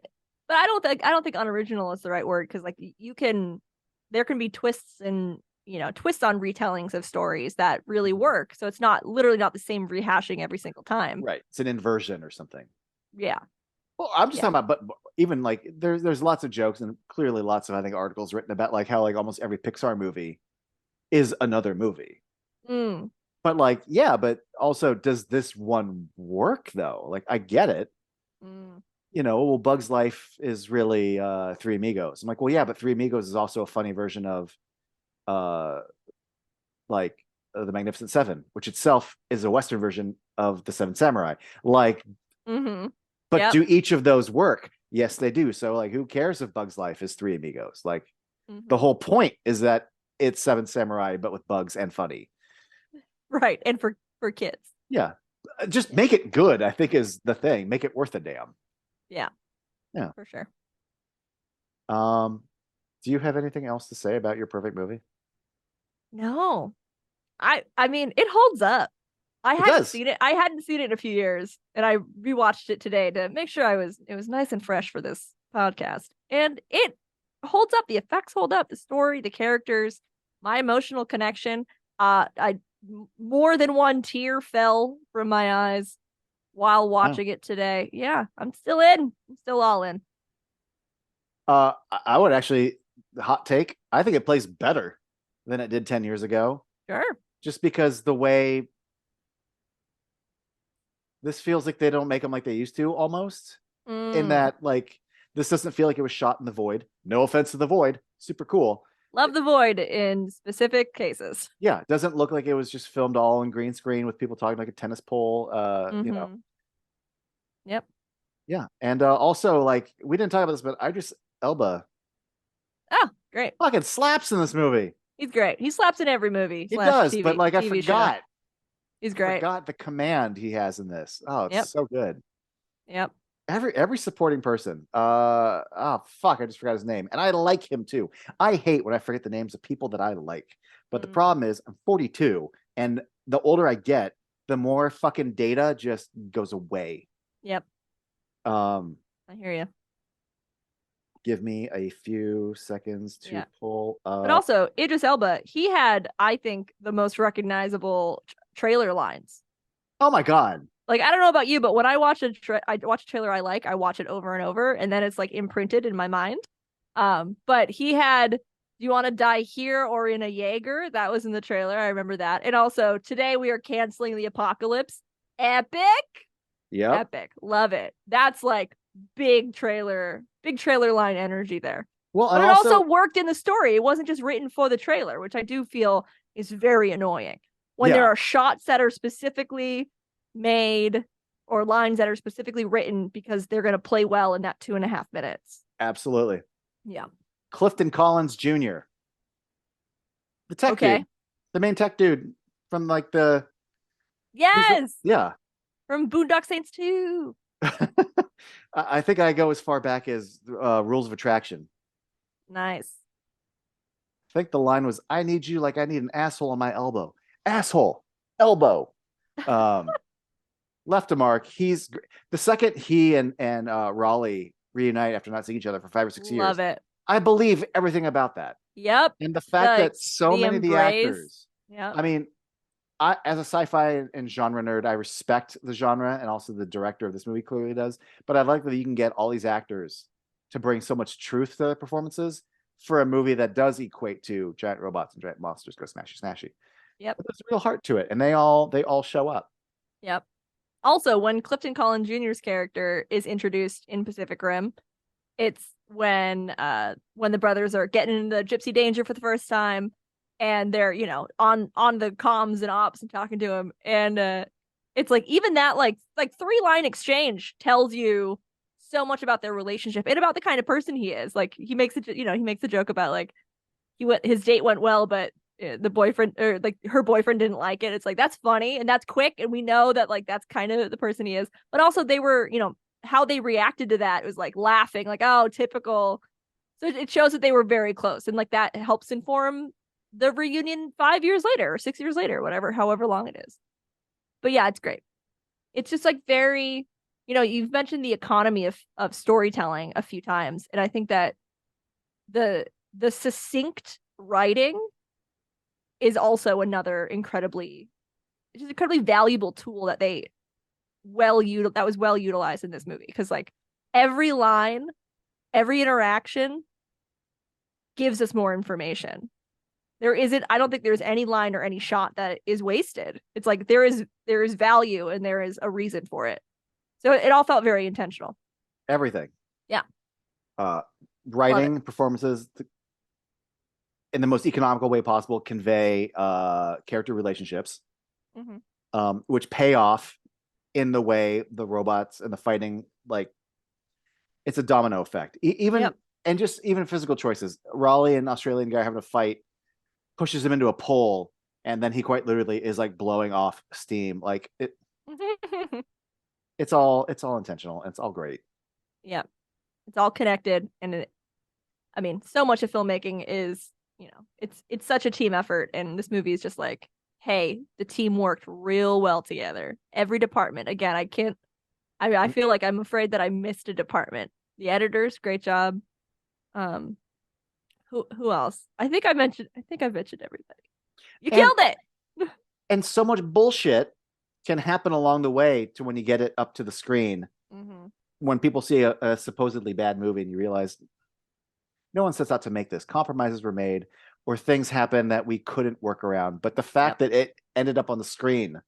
but I don't think unoriginal is the right word because like you can there can be twists and twists on retellings of stories that really work. So it's not literally not the same rehashing every single time. Right. It's an inversion or something. Yeah. Well, I'm just Yeah. talking about, but even like there's lots of jokes and clearly lots of I think articles written about like how like almost every Pixar movie is another movie. Mm. But like, yeah, but also does this one work though? Like I get it. Mm. Well, Bug's Life is really Three Amigos. I'm like, well, yeah, but Three Amigos is also a funny version of uh like the Magnificent Seven, which itself is a Western version of the Seven Samurai. Like, Hmm. but Yep. do each of those work? Yes, they do. So like, who cares if Bug's Life is Three Amigos? Like, the Hmm. whole point is that it's Seven Samurai, but with bugs and funny. Right. And for kids. Yeah, just Yeah. make it good. I think is the thing. Make it worth a damn. Yeah, Yeah. for sure. Um, do you have anything else to say about your perfect movie? No. I mean, it holds up. I It hadn't does. seen it. I hadn't seen it in a few years, and I rewatched it today to make sure it was nice and fresh for this podcast. And it holds up. The effects hold up. The story, the characters, my emotional connection. I more than one tear fell from my eyes while Wow. watching it today. Yeah, I'm still in. I'm still all in. I would actually, hot take, I think it plays better than it did 10 years ago, Sure. just because the way this feels like they don't make them like they used to almost, in Mm. that, like, this doesn't feel like it was shot in the void. No offense to the void, super cool. Love the void in specific cases. Yeah, it doesn't look like it was just filmed all in green screen with people talking like a tennis pole. Mm-hmm. Yep. Yeah. And also, like, we didn't talk about this, but Idris Elba Oh, great. fucking slaps in this movie. He's great. He slaps in every movie He slash does, but TV like, TV show. He's I great. forgot the command he has in this. Oh, it's Yep. so good. Yep. Every supporting person. Oh fuck, I just forgot his name. And I like him too. I hate when I forget the names of people that I like. But the Mm. problem is I'm 42 and the older I get, the more fucking data just goes away. Yep. Um, I hear you. give me a few seconds to Yeah. pull But up. also, Idris Elba, he had, I think, the most recognizable trailer lines. Oh my god. Like, I don't know about you, but when I watch a trailer I like, I watch it over and over, and then it's like imprinted in my mind. But he had Do you want to die here or in a Jaeger? That was in the trailer. I remember that. And also, today we are canceling the apocalypse. Epic. Yep, Epic. Love it. That's like big trailer line energy there. well, and But it also also, worked in the story. It wasn't just written for the trailer, which I do feel is very annoying. When there yeah, are shots that are specifically made or lines that are specifically written because they're going to play well in that 2.5 minutes. absolutely. Yeah. Clifton Collins Jr., the tech Okay. dude, the main tech dude from like the he's Yes. yeah. From Boondock Saints 2. I think I go as far back as Rules of Attraction. Nice. I think the line was, "I need you like I need an asshole on my elbow." Asshole, elbow. Um, left a mark. The second he and Raleigh reunite after not seeing each other for 5 or 6 years. Love it. I believe everything about that, Yep. and the fact The that so the many of the embrace. actors. Yep. I mean, I as a sci-fi and genre nerd, I respect the genre, and also the director of this movie clearly does. But I like that you can get all these actors to bring so much truth to their performances for a movie that does equate to giant robots and giant monsters go smashy smashy. Yep. But there's a real heart to it, and they all show up. Yep. Also, when Clifton Collins Jr.'s character is introduced in Pacific Rim, it's when the brothers are getting into gypsy danger for the first time, and they're on the comms and ops and talking to him, and it's like even that like 3 line exchange tells you so much about their relationship and about the kind of person he is. Like he makes a joke about like his date went well, but the boyfriend or like her boyfriend didn't like it. It's like that's funny and that's quick, and we know that like that's kind of the person he is. But also they were, how they reacted to that was like laughing, like oh, typical. So it shows that they were very close, and like that helps inform the reunion 5 years later or 6 years later, whatever, however long it is. But yeah, it's great. It's just like very, you've mentioned the economy of storytelling a few times, and I think that the the succinct writing is also another incredibly valuable tool that that was well utilized in this movie, because like every line, every interaction gives us more information. I don't think there's any line or any shot that is wasted. It's like there is value and there is a reason for it. So it all felt very intentional. Everything, Yeah. uh, Love it. writing, performances, in the most economical way possible, convey character relationships, Mm-hmm. which pay off in the way the robots and the fighting, like it's a domino effect. Even Yep. and just even physical choices. Raleigh, an Australian guy having a fight, pushes him into a pole, and then he quite literally is like blowing off steam. Like it's all intentional. And it's all great. Yep. It's all connected, and I mean, so much of filmmaking is, it's such a team effort, and this movie is just like, hey, the team worked real well together. Every department. Again, I can't. I feel like I'm afraid that I missed a department. The editors, great job. Um, who else? I think I mentioned everybody. You And killed it. so much bullshit can happen along the way to when you get it up to the screen. Mm-hmm. When people see a supposedly bad movie and you realize no one sets out to make this. Compromises were made or things happen that we couldn't work around. But the fact Yep. that it ended up on the screen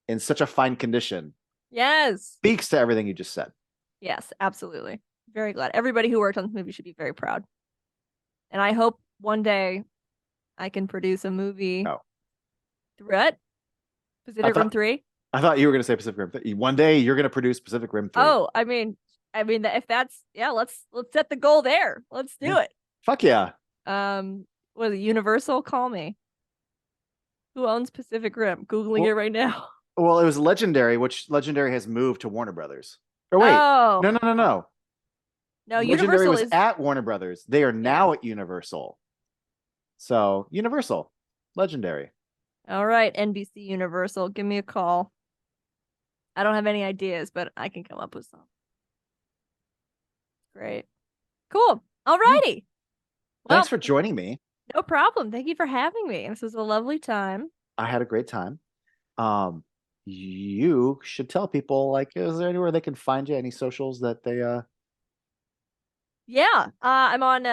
in such a fine condition Yes. speaks to everything you just said. Yes, absolutely. Very glad. Everybody who worked on this movie should be very proud. And I hope one day I can produce a movie. Oh, What? I Pacific Rim thought 3? I thought you were going to say Pacific Rim 3. One day you're going to produce Pacific Rim 3. Oh, I mean if that's, yeah, let's set the goal there. Let's Yeah. do it. Fuck yeah. Was it Universal? Call me. Who owns Pacific Rim? Googling it Well, right now. well, it was Legendary, which Legendary has moved to Warner Brothers. Or wait, Oh, no, no, no, no. no, Legendary Universal was is, at Warner Brothers. They are yeah. now at Universal. So Universal, Legendary. All right, NBC Universal, give me a call. I don't have any ideas, but I can come up with some. Great. Cool. All Yeah. righty. Thanks Well, for joining me. no problem. Thank you for having me. This was a lovely time. I had a great time. Um, you should tell people, like, is there anywhere they can find you? Any socials that they Yeah, I'm on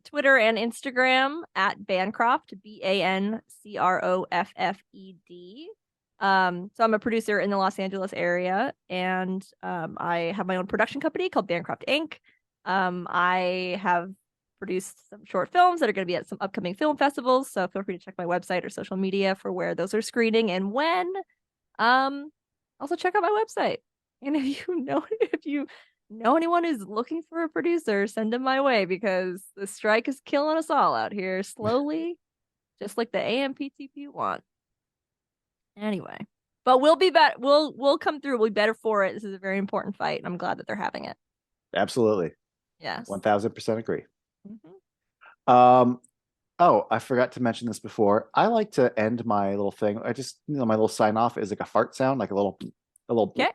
Twitter and Instagram at Bancroft, Bancroffed. So I'm a producer in the Los Angeles area, and I have my own production company called Bancroft Inc. I have produced some short films that are going to be at some upcoming film festivals, so feel free to check my website or social media for where those are screening and when. Um, Also check out my website. And if you know anyone who's looking for a producer, send them my way because the strike is killing us all out here slowly, just like the AMPTP want. Anyway, but we'll be back. We'll come through. We'll be better for it. This is a very important fight, and I'm glad that they're having it. Absolutely. Yes. 1000% agree. Mhm. Um, oh, I forgot to mention this before. I like to end my little thing. I just, my little sign off is like a fart sound, like a little. Okay.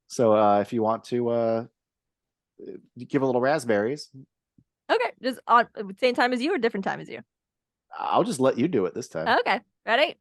So if you want to give a little raspberries, Okay. Just on same time as you or different time as you. I'll just let you do it this time. Okay. Ready?